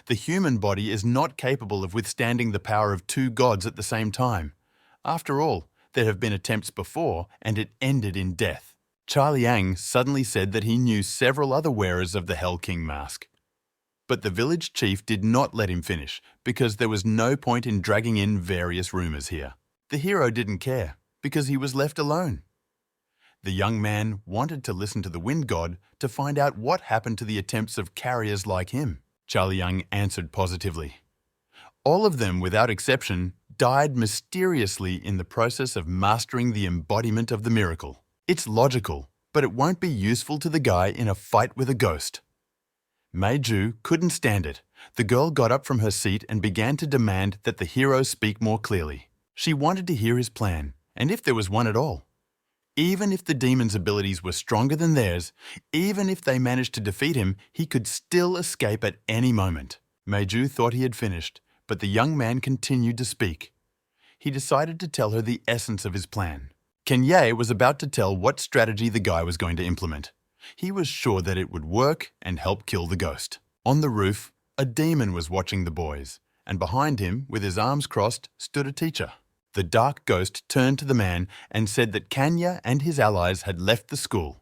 A: The human body is not capable of withstanding the power of 2 gods at the same time. After all, there have been attempts before, and it ended in death. Charlie Yang suddenly said that he knew several other wearers of the Hell King mask. But the village chief did not let him finish, because there was no point in dragging in various rumors here. The hero didn't care, because he was left alone. The young man wanted to listen to the wind god to find out what happened to the attempts of carriers like him. Charlie Young answered positively. All of them, without exception, died mysteriously in the process of mastering the embodiment of the miracle. It's logical, but it won't be useful to the guy in a fight with a ghost. Mei Zhu couldn't stand it. The girl got up from her seat and began to demand that the hero speak more clearly. She wanted to hear his plan, and if there was one at all. Even if the demon's abilities were stronger than theirs, even if they managed to defeat him, he could still escape at any moment. Mei Zhu thought he had finished, but the young man continued to speak. he decided to tell her the essence of his plan. Kanye was about to tell what strategy the guy was going to implement. He was sure that it would work and help kill the ghost. On the roof, a demon was watching the boys, and behind him, with his arms crossed, stood a teacher. The dark ghost turned to the man and said that Kanye and his allies had left the school.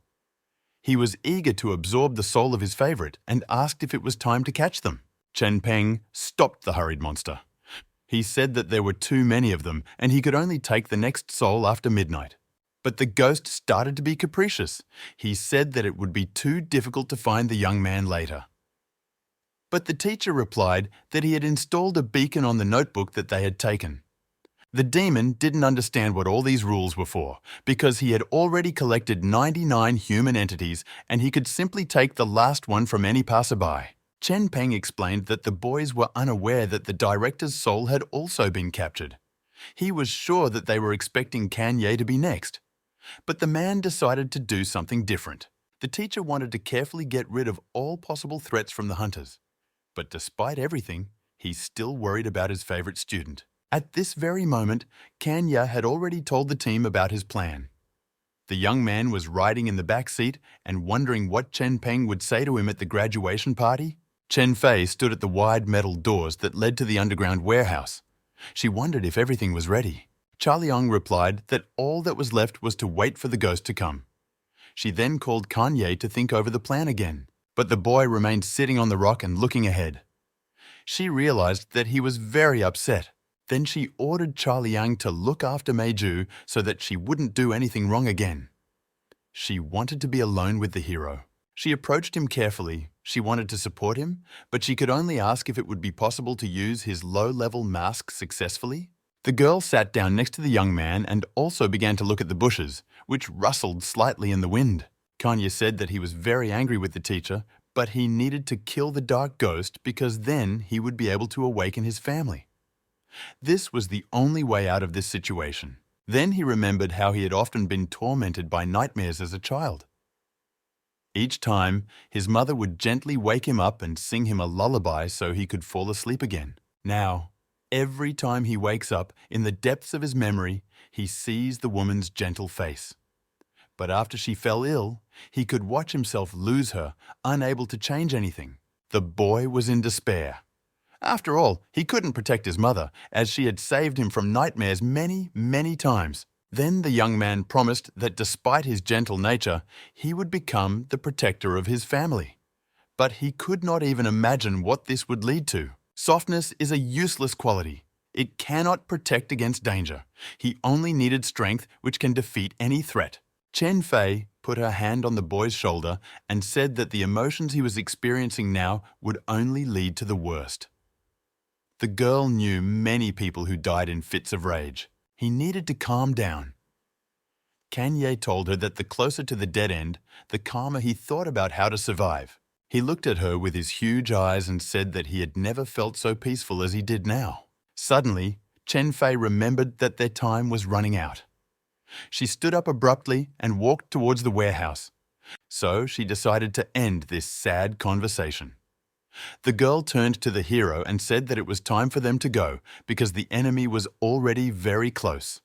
A: He was eager to absorb the soul of his favorite and asked if it was time to catch them. Chen Peng stopped the hurried monster. He said that there were too many of them and he could only take the next soul after midnight. But the ghost started to be capricious. He said that it would be too difficult to find the young man later. But the teacher replied that he had installed a beacon on the notebook that they had taken. The demon didn't understand what all these rules were for, because he had already collected 99 human entities and he could simply take the last one from any passerby. Chen Peng explained that the boys were unaware that the director's soul had also been captured. He was sure that they were expecting Kanye to be next. But the man decided to do something different. The teacher wanted to carefully get rid of all possible threats from the hunters. But despite everything, he's still worried about his favorite student. At this very moment, Kanye had already told the team about his plan. The young man was riding in the back seat and wondering what Chen Peng would say to him at the graduation party. Chen Fei stood at the wide metal doors that led to the underground warehouse. She wondered if everything was ready. Charliang replied that all that was left was to wait for the ghost to come. She then called Kanye to think over the plan again, but the boy remained sitting on the rock and looking ahead. She realized that he was very upset. Then she ordered Charliang to look after Meiju so that she wouldn't do anything wrong again. She wanted to be alone with the hero. She approached him carefully. She wanted to support him, but she could only ask if it would be possible to use his low-level mask successfully. The girl sat down next to the young man and also began to look at the bushes, which rustled slightly in the wind. Kanye said that he was very angry with the teacher, but he needed to kill the dark ghost because then he would be able to awaken his family. This was the only way out of this situation. Then he remembered how he had often been tormented by nightmares as a child. Each time, his mother would gently wake him up and sing him a lullaby so he could fall asleep again. Now, every time he wakes up, in the depths of his memory, he sees the woman's gentle face. But after she fell ill, he could watch himself lose her, unable to change anything. The boy was in despair. After all, he couldn't protect his mother, as she had saved him from nightmares many, many times. Then the young man promised that despite his gentle nature, he would become the protector of his family. But he could not even imagine what this would lead to. Softness is a useless quality. It cannot protect against danger. He only needed strength, which can defeat any threat. Chen Fei put her hand on the boy's shoulder and said that the emotions he was experiencing now would only lead to the worst. The girl knew many people who died in fits of rage. He needed to calm down. Kanye told her that the closer to the dead end, the calmer he thought about how to survive. He looked at her with his huge eyes and said that he had never felt so peaceful as he did now. Suddenly, Chen Fei remembered that their time was running out. She stood up abruptly and walked towards the warehouse. So she decided to end this sad conversation. The girl turned to the hero and said that it was time for them to go because the enemy was already very close.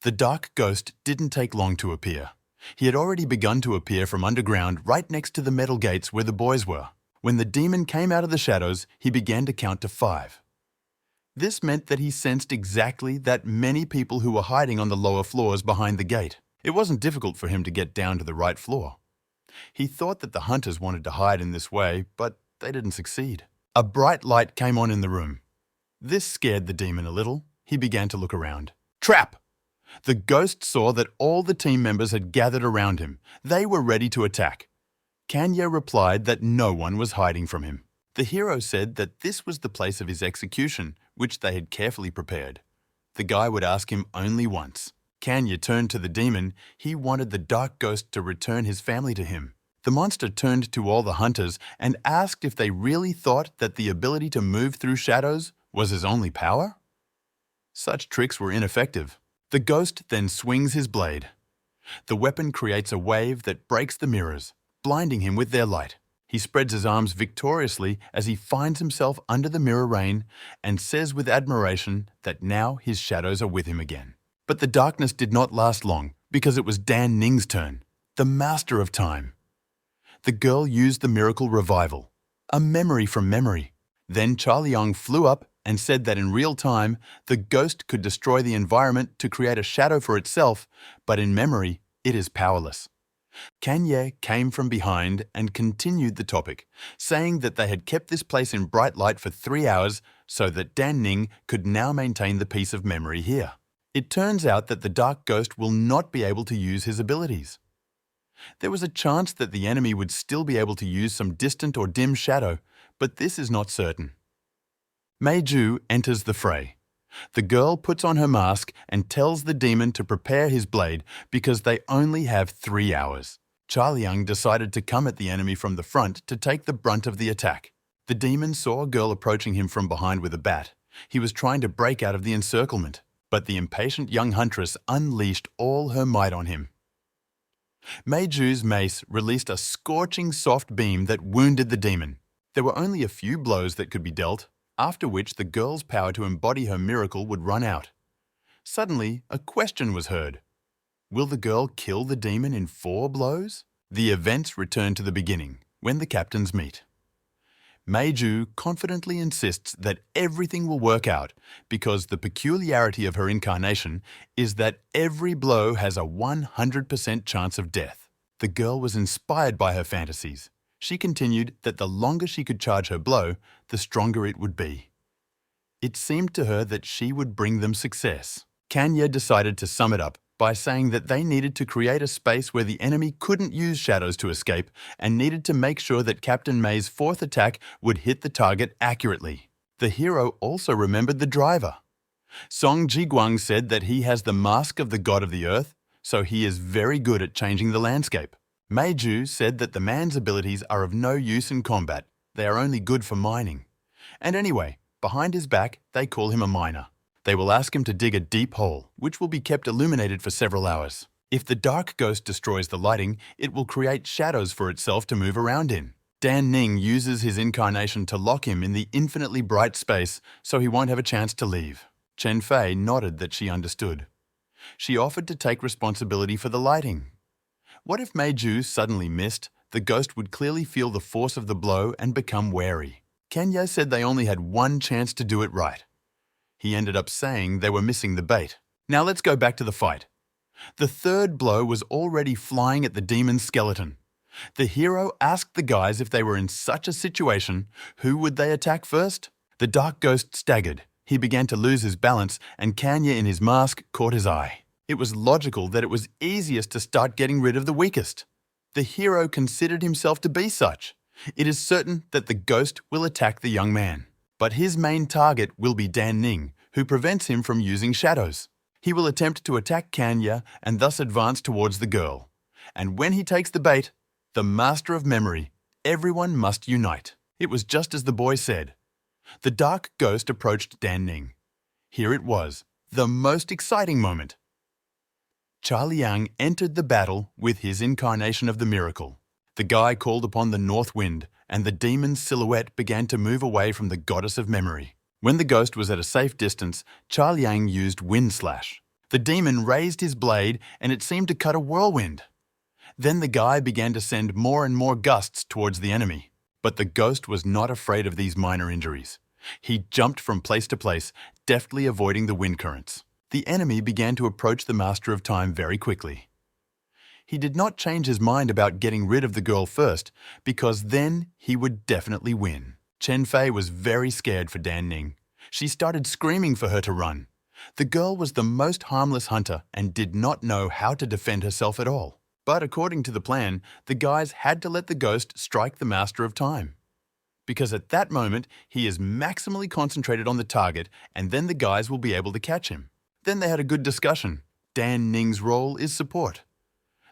A: The dark ghost didn't take long to appear. He had already begun to appear from underground right next to the metal gates where the boys were. When the demon came out of the shadows, he began to count to 5. This meant that he sensed exactly that many people who were hiding on the lower floors behind the gate. It wasn't difficult for him to get down to the right floor. He thought that the hunters wanted to hide in this way, but they didn't succeed. A bright light came on in the room. This scared the demon a little. He began to look around. Trap! The ghost saw that all the team members had gathered around him. They were ready to attack. Kanye replied that no one was hiding from him. The hero said that this was the place of his execution, which they had carefully prepared. The guy would ask him only once. Kanye turned to the demon. He wanted the dark ghost to return his family to him. The monster turned to all the hunters and asked if they really thought that the ability to move through shadows was his only power? Such tricks were ineffective. The ghost then swings his blade. The weapon creates a wave that breaks the mirrors, blinding him with their light. He spreads his arms victoriously as he finds himself under the mirror rain and says with admiration that now his shadows are with him again. But the darkness did not last long because it was Dan Ning's turn, the master of time. The girl used the miracle revival, a memory from memory. Then Chaoyang flew up and said that in real time, the ghost could destroy the environment to create a shadow for itself, but in memory, it is powerless. Kanye came from behind and continued the topic, saying that they had kept this place in bright light for 3 hours so that Dan Ning could now maintain the peace of memory here. It turns out that the dark ghost will not be able to use his abilities. There was a chance that the enemy would still be able to use some distant or dim shadow, but this is not certain. Meiju enters the fray. The girl puts on her mask and tells the demon to prepare his blade because they only have 3 hours. Chaoyang decided to come at the enemy from the front to take the brunt of the attack. The demon saw a girl approaching him from behind with a bat. He was trying to break out of the encirclement, but the impatient young huntress unleashed all her might on him. Meiju's mace released a scorching soft beam that wounded the demon. There were only a few blows that could be dealt, after which the girl's power to embody her miracle would run out. Suddenly, a question was heard. Will the girl kill the demon in 4 blows? The events return to the beginning, when the captains meet. Meiju confidently insists that everything will work out because the peculiarity of her incarnation is that every blow has a 100% chance of death. The girl was inspired by her fantasies. She continued that the longer she could charge her blow, the stronger it would be. It seemed to her that she would bring them success. Kanye decided to sum it up by saying that they needed to create a space where the enemy couldn't use shadows to escape and needed to make sure that Captain May's 4th attack would hit the target accurately. The hero also remembered the driver. Song Jiguang said that he has the mask of the god of the earth, so he is very good at changing the landscape. Meiju said that the man's abilities are of no use in combat, they are only good for mining. And anyway, behind his back, they call him a miner. They will ask him to dig a deep hole, which will be kept illuminated for several hours. If the dark ghost destroys the lighting, it will create shadows for itself to move around in. Dan Ning uses his incarnation to lock him in the infinitely bright space so he won't have a chance to leave. Chen Fei nodded that she understood. She offered to take responsibility for the lighting. What if Meiju suddenly missed? The ghost would clearly feel the force of the blow and become wary. Kenya said they only had 1 chance to do it right. He ended up saying they were missing the bait. Now let's go back to the fight. The 3rd blow was already flying at the demon's skeleton. The hero asked the guys if they were in such a situation, who would they attack first? The dark ghost staggered. He began to lose his balance and Kanya in his mask caught his eye. It was logical that it was easiest to start getting rid of the weakest. The hero considered himself to be such. It is certain that the ghost will attack the young man. But his main target will be Dan Ning, who prevents him from using shadows. He will attempt to attack Kanya and thus advance towards the girl. And when he takes the bait, the master of memory, everyone must unite. It was just as the boy said. The dark ghost approached Dan Ning. Here it was, the most exciting moment. Chaoyang entered the battle with his incarnation of the miracle. The guy called upon the north wind, and the demon's silhouette began to move away from the goddess of memory. When the ghost was at a safe distance, Chaoyang used Wind Slash. The demon raised his blade, and it seemed to cut a whirlwind. Then the guy began to send more and more gusts towards the enemy. But the ghost was not afraid of these minor injuries. He jumped from place to place, deftly avoiding the wind currents. The enemy began to approach the Master of Time very quickly. He did not change his mind about getting rid of the girl first, because then he would definitely win. Chen Fei was very scared for Dan Ning. She started screaming for her to run. The girl was the most harmless hunter and did not know how to defend herself at all. But according to the plan, the guys had to let the ghost strike the Master of Time. Because at that moment, he is maximally concentrated on the target and then the guys will be able to catch him. Then they had a good discussion. Dan Ning's role is support.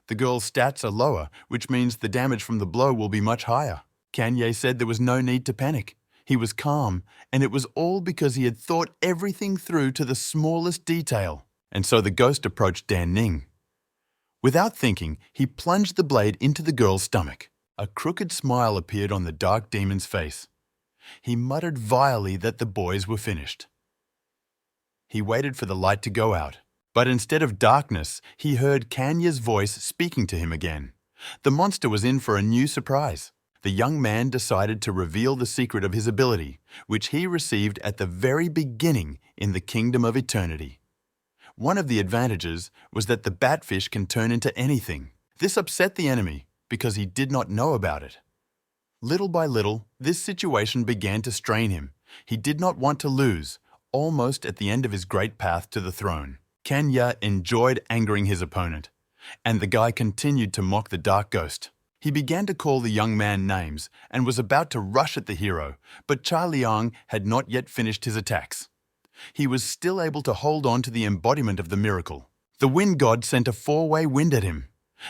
A: The girl's stats are lower, which means the damage from the blow will be much higher. Kanye said there was no need to panic. He was calm, and it was all because he had thought everything through to the smallest detail. And so the ghost approached Dan Ning. Without thinking, he plunged the blade into the girl's stomach. A crooked smile appeared on the dark demon's face. He muttered vilely that the boys were finished. He waited for the light to go out, but instead of darkness, he heard Kanya's voice speaking to him again. The monster was in for a new surprise. The young man decided to reveal the secret of his ability, which he received at the very beginning in the Kingdom of Eternity. One of the advantages was that the batfish can turn into anything. This upset the enemy because he did not know about it. Little by little, this situation began to strain him. He did not want to lose, almost at the end of his great path to the throne. Kanya enjoyed angering his opponent, and the guy continued to mock the dark ghost. He began to call the young man names and was about to rush at the hero, but Cha Liang had not yet finished his attacks. He was still able to hold on to the embodiment of the miracle. The wind god sent a four-way wind at him.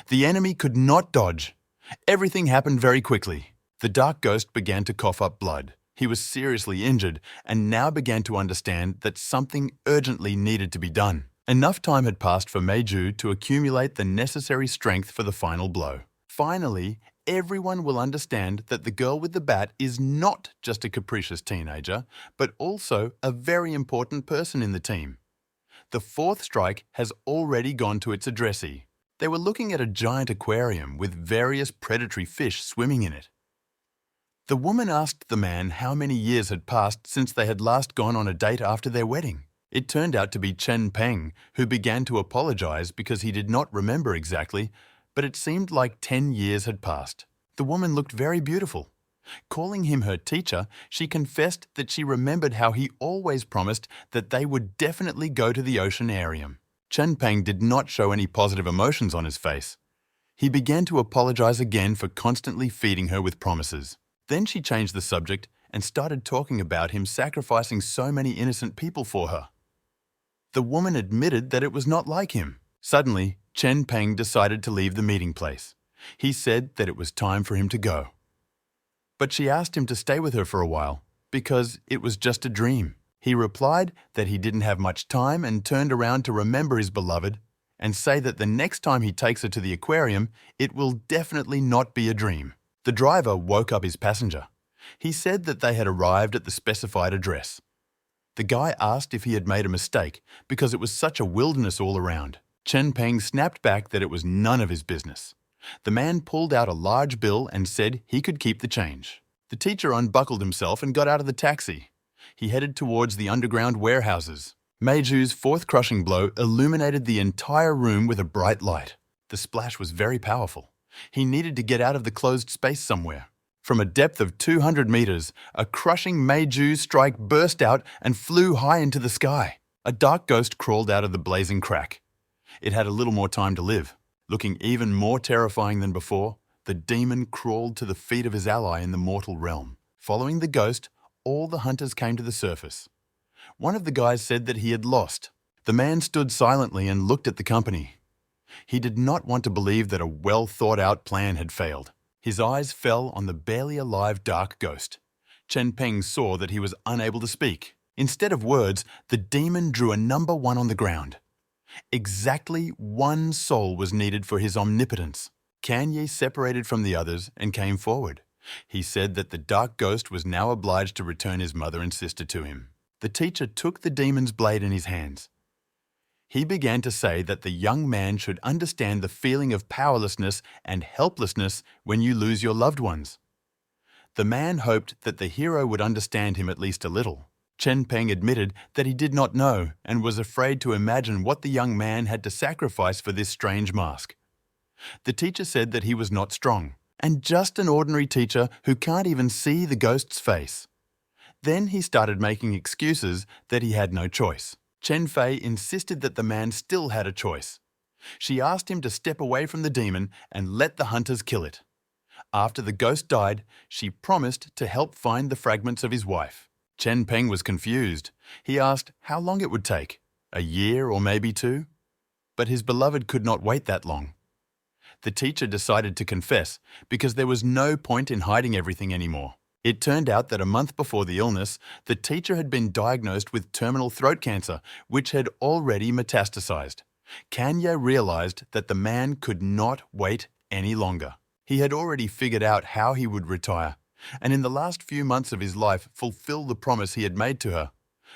A: The enemy could not dodge. Everything happened very quickly. The dark ghost began to cough up blood. He was seriously injured and now began to understand that something urgently needed to be done. Enough time had passed for Meiju to accumulate the necessary strength for the final blow. Finally, everyone will understand that the girl with the bat is not just a capricious teenager, but also a very important person in the team. The fourth strike has already gone to its addressee. They were looking at a giant aquarium with various predatory fish swimming in it. The woman asked the man how many years had passed since they had last gone on a date after their wedding. It turned out to be Chen Peng, who began to apologize because he did not remember exactly, but it seemed like 10 years had passed. The woman looked very beautiful. Calling him her teacher, she confessed that she remembered how he always promised that they would definitely go to the oceanarium. Chen Peng did not show any positive emotions on his face. He began to apologize again for constantly feeding her with promises. Then she changed the subject and started talking about him sacrificing so many innocent people for her. The woman admitted that it was not like him. Suddenly, Chen Peng decided to leave the meeting place. He said that it was time for him to go. But she asked him to stay with her for a while, because it was just a dream. He replied that he didn't have much time and turned around to remember his beloved and say that the next time he takes her to the aquarium, it will definitely not be a dream. The driver woke up his passenger. He said that they had arrived at the specified address. The guy asked if he had made a mistake because it was such a wilderness all around. Chen Peng snapped back that it was none of his business. The man pulled out a large bill and said he could keep the change. The teacher unbuckled himself and got out of the taxi. He headed towards the underground warehouses. Meiju's fourth crushing blow illuminated the entire room with a bright light. The splash was very powerful. He needed to get out of the closed space somewhere. From a depth of 200 meters, a crushing Meiju strike burst out and flew high into the sky. A dark ghost crawled out of the blazing crack. It had a little more time to live. Looking even more terrifying than before, the demon crawled to the feet of his ally in the mortal realm. Following the ghost, all the hunters came to the surface. One of the guys said that he had lost. The man stood silently and looked at the company. He did not want to believe that a well-thought-out plan had failed. His eyes fell on the barely alive dark ghost. Chen Peng saw that he was unable to speak. Instead of words, the demon drew a number 1 on the ground. Exactly 1 soul was needed for his omnipotence. Kanye separated from the others and came forward. He said that the dark ghost was now obliged to return his mother and sister to him. The teacher took the demon's blade in his hands. He began to say that the young man should understand the feeling of powerlessness and helplessness when you lose your loved ones. The man hoped that the hero would understand him at least a little. Chen Peng admitted that he did not know and was afraid to imagine what the young man had to sacrifice for this strange mask. The teacher said that he was not strong, and just an ordinary teacher who can't even see the ghost's face. Then he started making excuses that he had no choice. Chen Fei insisted that the man still had a choice. She asked him to step away from the demon and let the hunters kill it. After the ghost died, she promised to help find the fragments of his wife. Chen Peng was confused. He asked how long it would take, a year or maybe 2? But his beloved could not wait that long. The teacher decided to confess because there was no point in hiding everything anymore. It turned out that a month before the illness, the teacher had been diagnosed with terminal throat cancer, which had already metastasized. Kanya realized that the man could not wait any longer. He had already figured out how he would retire, and in the last few months of his life fulfill the promise he had made to her,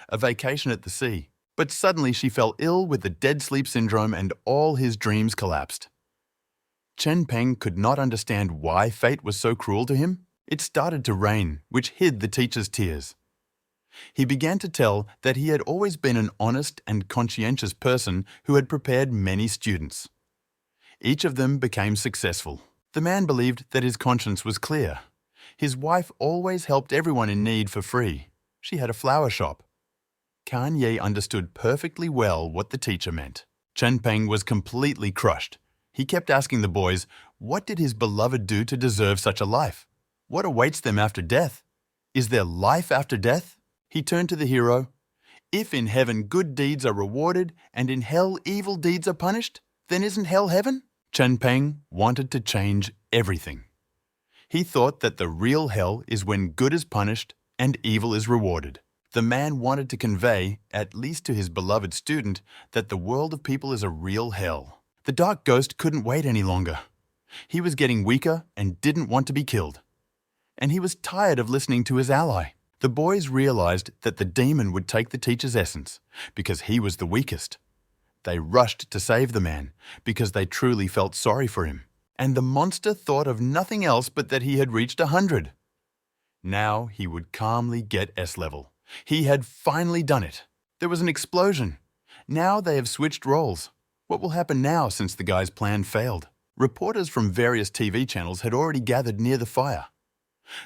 A: a vacation at the sea. But suddenly she fell ill with the dead sleep syndrome and all his dreams collapsed. Chen Peng could not understand why fate was so cruel to him. It started to rain, which hid the teacher's tears. He began to tell that he had always been an honest and conscientious person who had prepared many students. Each of them became successful. The man believed that his conscience was clear. His wife always helped everyone in need for free. She had a flower shop. Kan Ye understood perfectly well what the teacher meant. Chen Peng was completely crushed. He kept asking the boys, what did his beloved do to deserve such a life? What awaits them after death? Is there life after death? He turned to the hero. If in heaven good deeds are rewarded and in hell evil deeds are punished, then isn't hell heaven? Chen Peng wanted to change everything. He thought that the real hell is when good is punished and evil is rewarded. The man wanted to convey, at least to his beloved student, that the world of people is a real hell. The dark ghost couldn't wait any longer. He was getting weaker and didn't want to be killed. And he was tired of listening to his ally. The boys realized that the demon would take the teacher's essence because he was the weakest. They rushed to save the man because they truly felt sorry for him. And the monster thought of nothing else but that he had reached 100. Now he would calmly get S-level. He had finally done it. There was an explosion. Now they have switched roles. What will happen now since the guy's plan failed? Reporters from various TV channels had already gathered near the fire.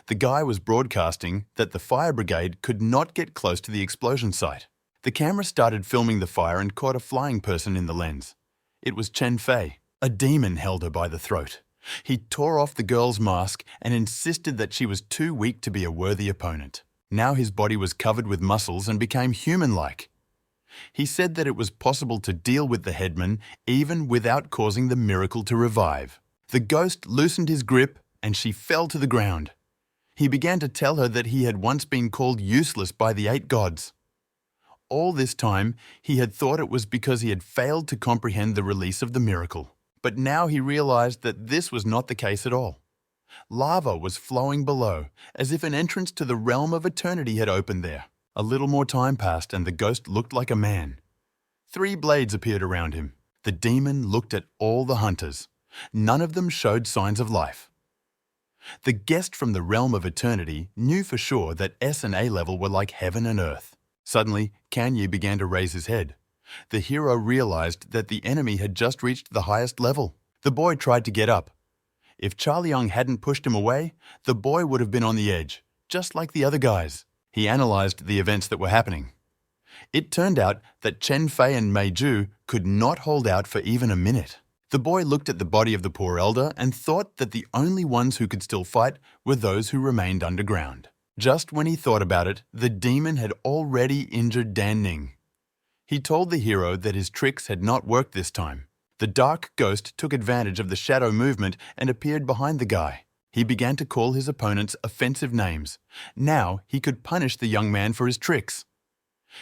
A: The guy was broadcasting that the fire brigade could not get close to the explosion site. The camera started filming the fire and caught a flying person in the lens. It was Chen Fei. A demon held her by the throat. He tore off the girl's mask and insisted that she was too weak to be a worthy opponent. Now his body was covered with muscles and became human-like. He said that it was possible to deal with the headman even without causing the miracle to revive. The ghost loosened his grip and she fell to the ground. He began to tell her that he had once been called useless by the 8 gods. All this time, he had thought it was because he had failed to comprehend the release of the miracle. But now he realized that this was not the case at all. Lava was flowing below, as if an entrance to the realm of eternity had opened there. A little more time passed and the ghost looked like a man. 3 blades appeared around him. The demon looked at all the hunters. None of them showed signs of life. The guest from the realm of eternity knew for sure that S and A level were like heaven and earth. Suddenly, Kan Ye began to raise his head. The hero realized that the enemy had just reached the highest level. The boy tried to get up. If Charliang hadn't pushed him away, the boy would have been on the edge, just like the other guys. He analyzed the events that were happening. It turned out that Chen Fei and Mei Ju could not hold out for even a minute. The boy looked at the body of the poor elder and thought that the only ones who could still fight were those who remained underground. Just when he thought about it, the demon had already injured Dan Ning. He told the hero that his tricks had not worked this time. The dark ghost took advantage of the shadow movement and appeared behind the guy. He began to call his opponents offensive names. Now he could punish the young man for his tricks.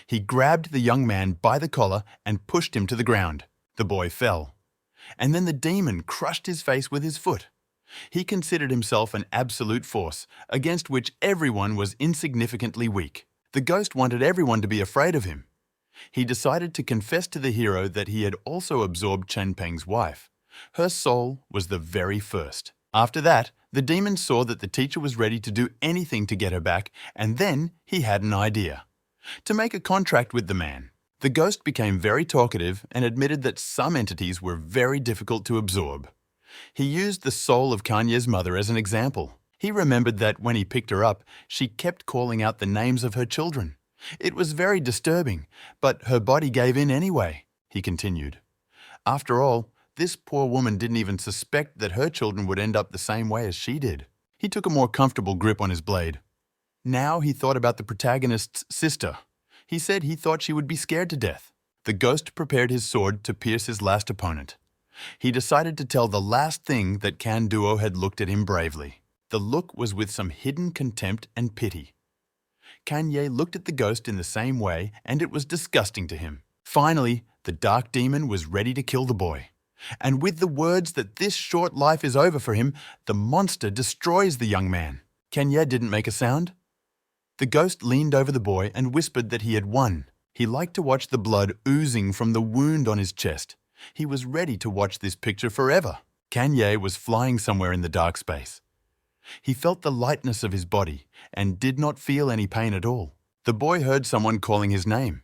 A: He grabbed the young man by the collar and pushed him to the ground. The boy fell. And then the demon crushed his face with his foot. He considered himself an absolute force, against which everyone was insignificantly weak. The ghost wanted everyone to be afraid of him. He decided to confess to the hero that he had also absorbed Chen Peng's wife. Her soul was the very first. After that, the demon saw that the teacher was ready to do anything to get her back, and then he had an idea. To make a contract with the man. The ghost became very talkative and admitted that some entities were very difficult to absorb. He used the soul of Kan Ye's mother as an example. He remembered that when he picked her up, she kept calling out the names of her children. It was very disturbing, but her body gave in anyway, he continued. After all, this poor woman didn't even suspect that her children would end up the same way as she did. He took a more comfortable grip on his blade. Now he thought about the protagonist's sister. He said he thought she would be scared to death. The ghost prepared his sword to pierce his last opponent. He decided to tell the last thing that Kan Duo had looked at him bravely. The look was with some hidden contempt and pity. Kan Ye looked at the ghost in the same way, and it was disgusting to him. Finally, the dark demon was ready to kill the boy. And with the words that this short life is over for him, the monster destroys the young man. Kanye didn't make a sound. The ghost leaned over the boy and whispered that he had won. He liked to watch the blood oozing from the wound on his chest. He was ready to watch this picture forever. Kanye was flying somewhere in the dark space. He felt the lightness of his body and did not feel any pain at all. The boy heard someone calling his name.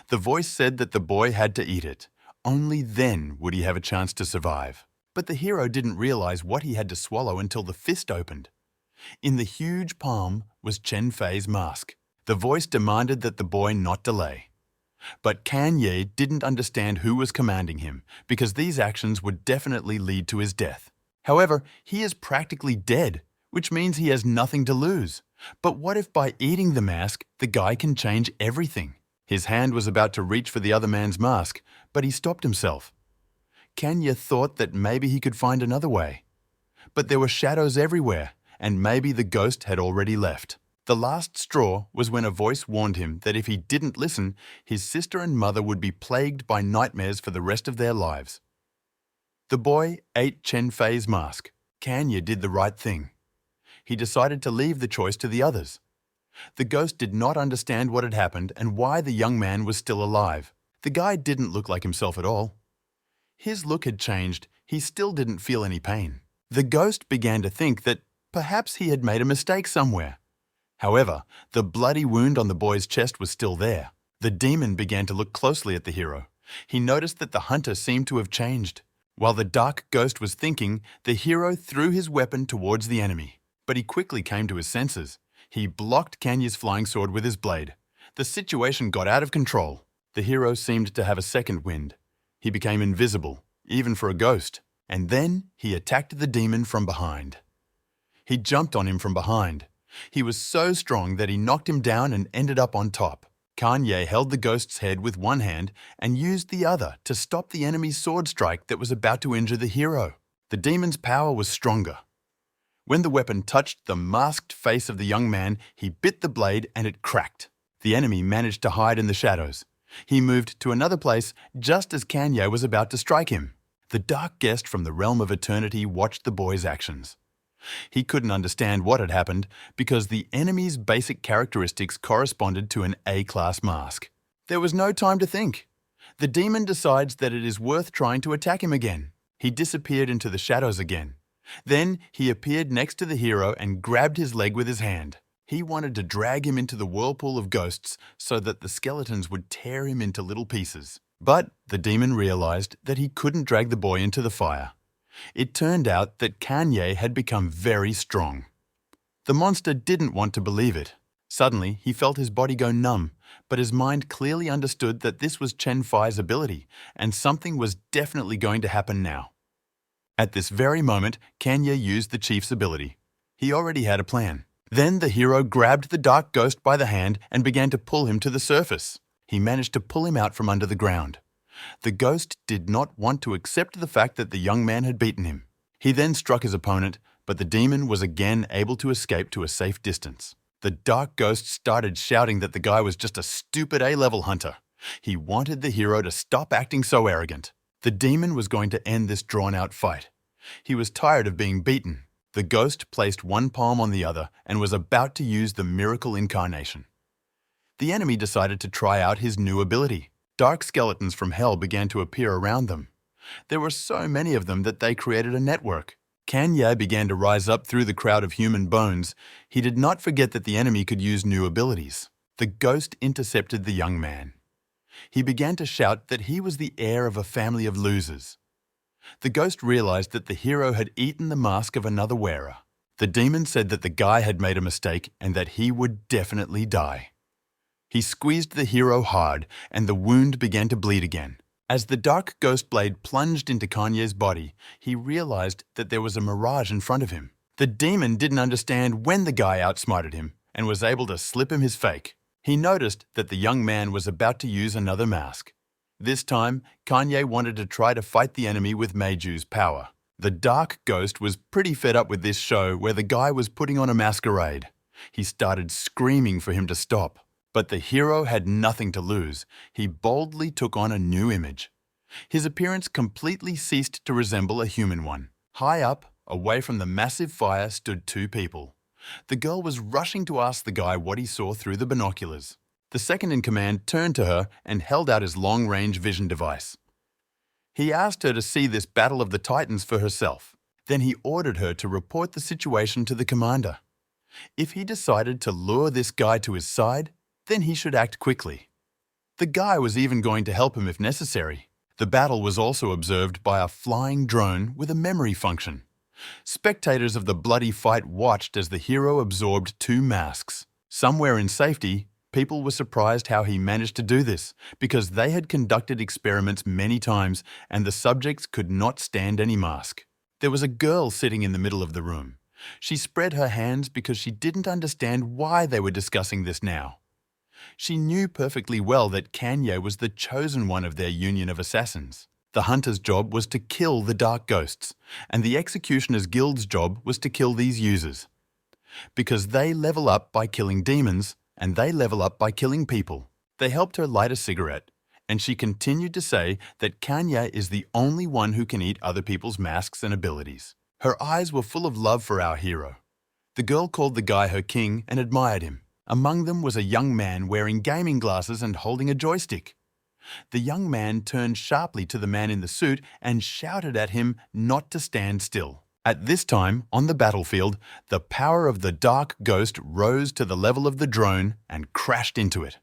A: The voice said that the boy had to eat it. Only then would he have a chance to survive. But the hero didn't realize what he had to swallow until the fist opened. In the huge palm was Chen Fei's mask. The voice demanded that the boy not delay. But Kanye didn't understand who was commanding him, because these actions would definitely lead to his death. However, he is practically dead, which means he has nothing to lose. But what if by eating the mask, the guy can change everything? His hand was about to reach for the other man's mask, but he stopped himself. Kanye thought that maybe he could find another way. But there were shadows everywhere, and maybe the ghost had already left. The last straw was when a voice warned him that if he didn't listen, his sister and mother would be plagued by nightmares for the rest of their lives. The boy ate Chen Fei's mask. Kanye did the right thing. He decided to leave the choice to the others. The ghost did not understand what had happened and why the young man was still alive. The guy didn't look like himself at all. His look had changed. He still didn't feel any pain. The ghost began to think that perhaps he had made a mistake somewhere. However, the bloody wound on the boy's chest was still there. The demon began to look closely at the hero. He noticed that the hunter seemed to have changed. While the dark ghost was thinking, the hero threw his weapon towards the enemy. But he quickly came to his senses. He blocked Kanye's flying sword with his blade. The situation got out of control. The hero seemed to have a second wind. He became invisible, even for a ghost. And then he attacked the demon from behind. He jumped on him from behind. He was so strong that he knocked him down and ended up on top. Kanye held the ghost's head with one hand and used the other to stop the enemy's sword strike that was about to injure the hero. The demon's power was stronger. When the weapon touched the masked face of the young man, he bit the blade and it cracked. The enemy managed to hide in the shadows. He moved to another place just as Kanye was about to strike him. The dark guest from the realm of eternity watched the boy's actions. He couldn't understand what had happened because the enemy's basic characteristics corresponded to an A-class mask. There was no time to think. The demon decides that it is worth trying to attack him again. He disappeared into the shadows again. Then he appeared next to the hero and grabbed his leg with his hand. He wanted to drag him into the whirlpool of ghosts so that the skeletons would tear him into little pieces. But the demon realized that he couldn't drag the boy into the fire. It turned out that Kanye had become very strong. The monster didn't want to believe it. Suddenly, he felt his body go numb, but his mind clearly understood that this was Chen Fei's ability, and something was definitely going to happen now. At this very moment, Kanye used the chief's ability. He already had a plan. Then the hero grabbed the dark ghost by the hand and began to pull him to the surface. He managed to pull him out from under the ground. The ghost did not want to accept the fact that the young man had beaten him. He then struck his opponent, but the demon was again able to escape to a safe distance. The dark ghost started shouting that the guy was just a stupid A-level hunter. He wanted the hero to stop acting so arrogant. The demon was going to end this drawn-out fight. He was tired of being beaten. The ghost placed one palm on the other and was about to use the miracle incarnation. The enemy decided to try out his new ability. Dark skeletons from hell began to appear around them. There were so many of them that they created a network. Kanye began to rise up through the crowd of human bones. He did not forget that the enemy could use new abilities. The ghost intercepted the young man. He began to shout that he was the heir of a family of losers. The ghost realized that the hero had eaten the mask of another wearer. The demon said that the guy had made a mistake and that he would definitely die. He squeezed the hero hard, and the wound began to bleed again. As the dark ghost blade plunged into Kanye's body, he realized that there was a mirage in front of him. The demon didn't understand when the guy outsmarted him and was able to slip him his fake. He noticed that the young man was about to use another mask. This time, Kanye wanted to try to fight the enemy with Meiju's power. The dark ghost was pretty fed up with this show where the guy was putting on a masquerade. He started screaming for him to stop. But the hero had nothing to lose. He boldly took on a new image. His appearance completely ceased to resemble a human one. High up, away from the massive fire, stood two people. The girl was rushing to ask the guy what he saw through the binoculars. The second in command turned to her and held out his long-range vision device. He asked her to see this battle of the Titans for herself. Then he ordered her to report the situation to the commander. If he decided to lure this guy to his side, then he should act quickly. The guy was even going to help him if necessary. The battle was also observed by a flying drone with a memory function. Spectators of the bloody fight watched as the hero absorbed two masks. Somewhere in safety, people were surprised how he managed to do this, because they had conducted experiments many times and the subjects could not stand any mask. There was a girl sitting in the middle of the room. She spread her hands because she didn't understand why they were discussing this now. She knew perfectly well that Kanye was the chosen one of their union of assassins. The hunter's job was to kill the dark ghosts, and the executioner's guild's job was to kill these users. Because they level up by killing demons, and they level up by killing people. They helped her light a cigarette, and she continued to say that Kanye is the only one who can eat other people's masks and abilities. Her eyes were full of love for our hero. The girl called the guy her king and admired him. Among them was a young man wearing gaming glasses and holding a joystick. The young man turned sharply to the man in the suit and shouted at him not to stand still. At this time, on the battlefield, the power of the dark ghost rose to the level of the drone and crashed into it.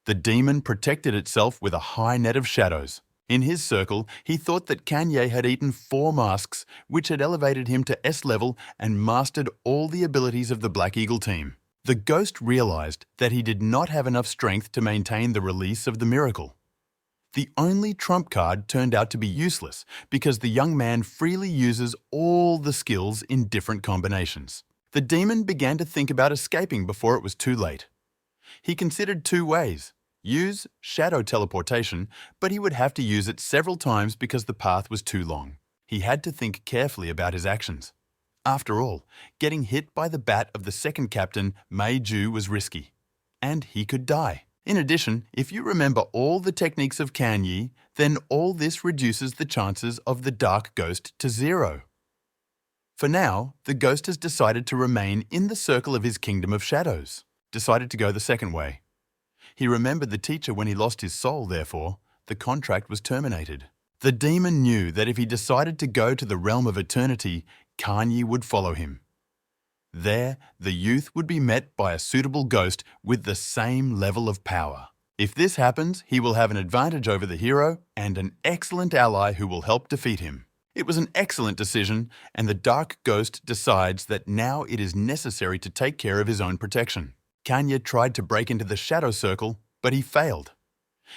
A: The demon protected itself with a high net of shadows. In his circle, he thought that Kanye had eaten 4 masks, which had elevated him to S level and mastered all the abilities of the Black Eagle team. The ghost realized that he did not have enough strength to maintain the release of the miracle. The only trump card turned out to be useless because the young man freely uses all the skills in different combinations. The demon began to think about escaping before it was too late. He considered 2 ways. Use shadow teleportation, but he would have to use it several times because the path was too long. He had to think carefully about his actions. After all, getting hit by the bat of the second captain, Mei Ju, was risky. And he could die. In addition, if you remember all the techniques of Kanye, then all this reduces the chances of the dark ghost to 0. For now, the ghost has decided to remain in the circle of his kingdom of shadows. Decided to go the second way. He remembered the teacher when he lost his soul, therefore, the contract was terminated. The demon knew that if he decided to go to the realm of eternity, Kanye would follow him. There, the youth would be met by a suitable ghost with the same level of power. If this happens, he will have an advantage over the hero and an excellent ally who will help defeat him. It was an excellent decision, and the dark ghost decides that now it is necessary to take care of his own protection. Kanye tried to break into the shadow circle, but he failed.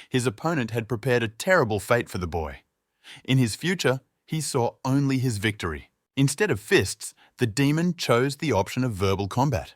A: His opponent had prepared a terrible fate for the boy. In his future, he saw only his victory. Instead of fists, the demon chose the option of verbal combat.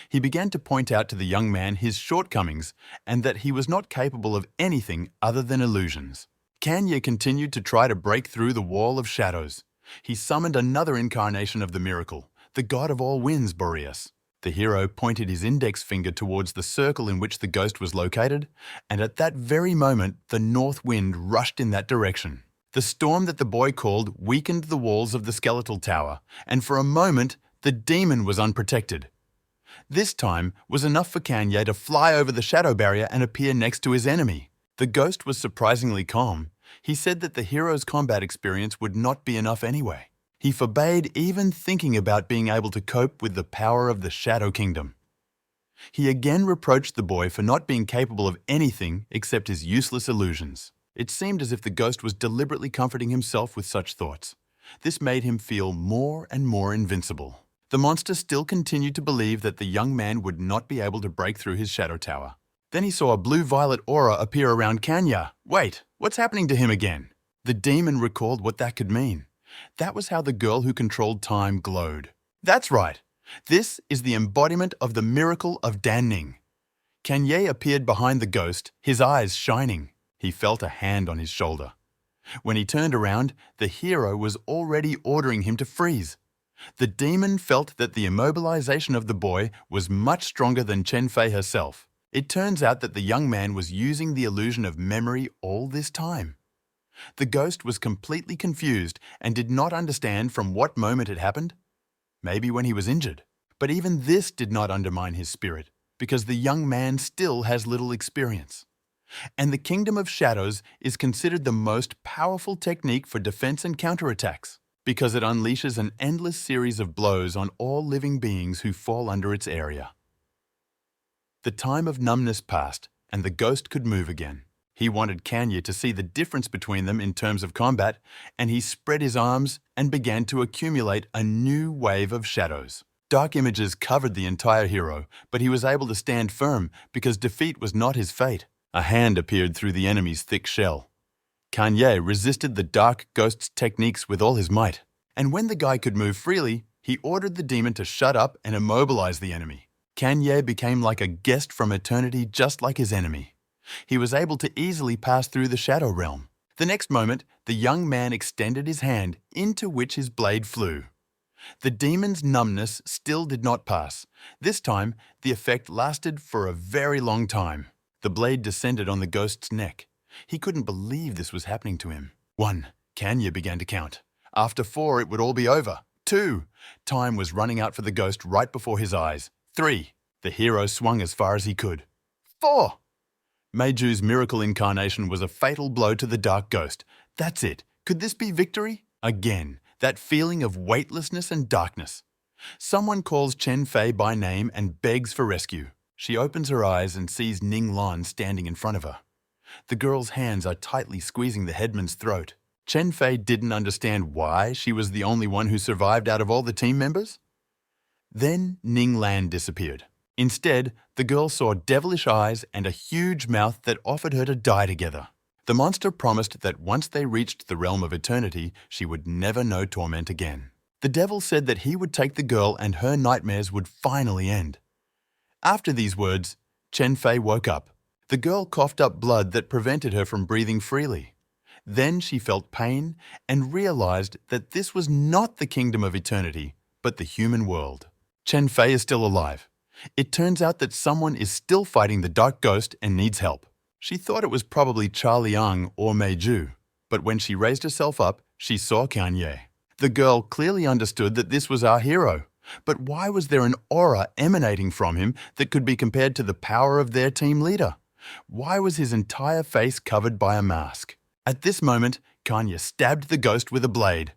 A: He began to point out to the young man his shortcomings and that he was not capable of anything other than illusions. Kanye continued to try to break through the wall of shadows. He summoned another incarnation of the miracle, the god of all winds, Boreas. The hero pointed his index finger towards the circle in which the ghost was located, and at that very moment, the north wind rushed in that direction. The storm that the boy called weakened the walls of the skeletal tower, and for a moment, the demon was unprotected. This time was enough for Kanye to fly over the shadow barrier and appear next to his enemy. The ghost was surprisingly calm. He said that the hero's combat experience would not be enough anyway. He forbade even thinking about being able to cope with the power of the Shadow Kingdom. He again reproached the boy for not being capable of anything except his useless illusions. It seemed as if the ghost was deliberately comforting himself with such thoughts. This made him feel more and more invincible. The monster still continued to believe that the young man would not be able to break through his shadow tower. Then he saw a blue-violet aura appear around Kanye. Wait, what's happening to him again? The demon recalled what that could mean. That was how the girl who controlled time glowed. That's right. This is the embodiment of the miracle of Danning. Kanye appeared behind the ghost, his eyes shining. He felt a hand on his shoulder. When he turned around, the hero was already ordering him to freeze. The demon felt that the immobilization of the boy was much stronger than Chen Fei herself. It turns out that the young man was using the illusion of memory all this time. The ghost was completely confused and did not understand from what moment it happened. Maybe when he was injured. But even this did not undermine his spirit, because the young man still has little experience. And the Kingdom of Shadows is considered the most powerful technique for defense and counterattacks, because it unleashes an endless series of blows on all living beings who fall under its area. The time of numbness passed, and the ghost could move again. He wanted Kanye to see the difference between them in terms of combat, and he spread his arms and began to accumulate a new wave of shadows. Dark images covered the entire hero, but he was able to stand firm because defeat was not his fate. A hand appeared through the enemy's thick shell. Kanye resisted the dark ghost's techniques with all his might, and when the guy could move freely, he ordered the demon to shut up and immobilize the enemy. Kanye became like a guest from eternity, just like his enemy. He was able to easily pass through the shadow realm. The next moment, the young man extended his hand, into which his blade flew. The demon's numbness still did not pass. This time, the effect lasted for a very long time. The blade descended on the ghost's neck. He couldn't believe this was happening to him. 1. Kanye began to count. After 4, it would all be over. 2. Time was running out for the ghost right before his eyes. 3. The hero swung as far as he could. 4. Meiju's miracle incarnation was a fatal blow to the dark ghost. That's it. Could this be victory? Again, that feeling of weightlessness and darkness. Someone calls Chen Fei by name and begs for rescue. She opens her eyes and sees Ning Lan standing in front of her. The girl's hands are tightly squeezing the headman's throat. Chen Fei didn't understand why she was the only one who survived out of all the team members. Then Ning Lan disappeared. Instead, the girl saw devilish eyes and a huge mouth that offered her to die together. The monster promised that once they reached the realm of eternity, she would never know torment again. The devil said that he would take the girl and her nightmares would finally end. After these words, Chen Fei woke up. The girl coughed up blood that prevented her from breathing freely. Then she felt pain and realized that this was not the kingdom of eternity, but the human world. Chen Fei is still alive. It turns out that someone is still fighting the dark ghost and needs help. She thought it was probably Charlie Yang or Meiju, but when she raised herself up, she saw Kanye. The girl clearly understood that this was our hero, but why was there an aura emanating from him that could be compared to the power of their team leader? Why was his entire face covered by a mask? At this moment, Kanye stabbed the ghost with a blade.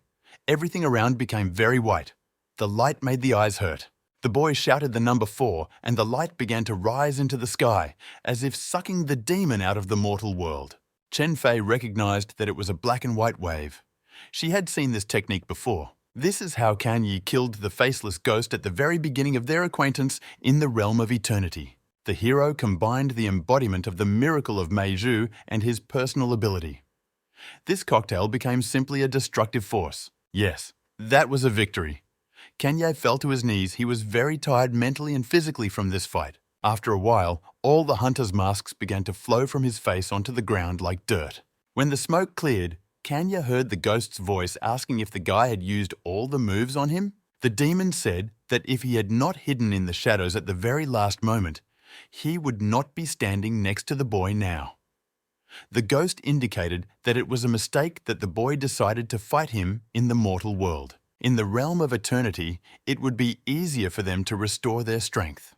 A: Everything around became very white. The light made the eyes hurt. The boy shouted the number 4, and the light began to rise into the sky, as if sucking the demon out of the mortal world. Chen Fei recognized that it was a black and white wave. She had seen this technique before. This is how Kanye killed the faceless ghost at the very beginning of their acquaintance in the realm of eternity. The hero combined the embodiment of the miracle of Meiju and his personal ability. This cocktail became simply a destructive force. Yes, that was a victory. Kanye fell to his knees. He was very tired mentally and physically from this fight. After a while, all the hunter's masks began to flow from his face onto the ground like dirt. When the smoke cleared, Kanye heard the ghost's voice asking if the guy had used all the moves on him. The demon said that if he had not hidden in the shadows at the very last moment, he would not be standing next to the boy now. The ghost indicated that it was a mistake that the boy decided to fight him in the mortal world. In the realm of eternity, it would be easier for them to restore their strength.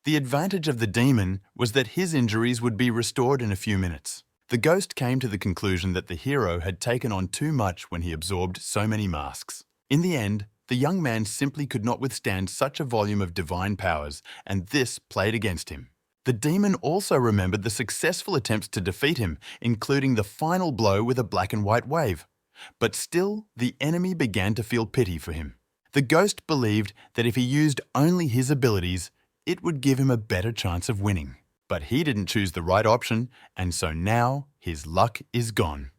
A: The advantage of the demon was that his injuries would be restored in a few minutes. The ghost came to the conclusion that the hero had taken on too much when he absorbed so many masks. In the end, the young man simply could not withstand such a volume of divine powers, and this played against him. The demon also remembered the successful attempts to defeat him, including the final blow with a black and white wave. But still, the enemy began to feel pity for him. The ghost believed that if he used only his abilities, it would give him a better chance of winning. But he didn't choose the right option, and so now his luck is gone.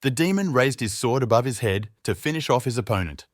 A: The demon raised his sword above his head to finish off his opponent.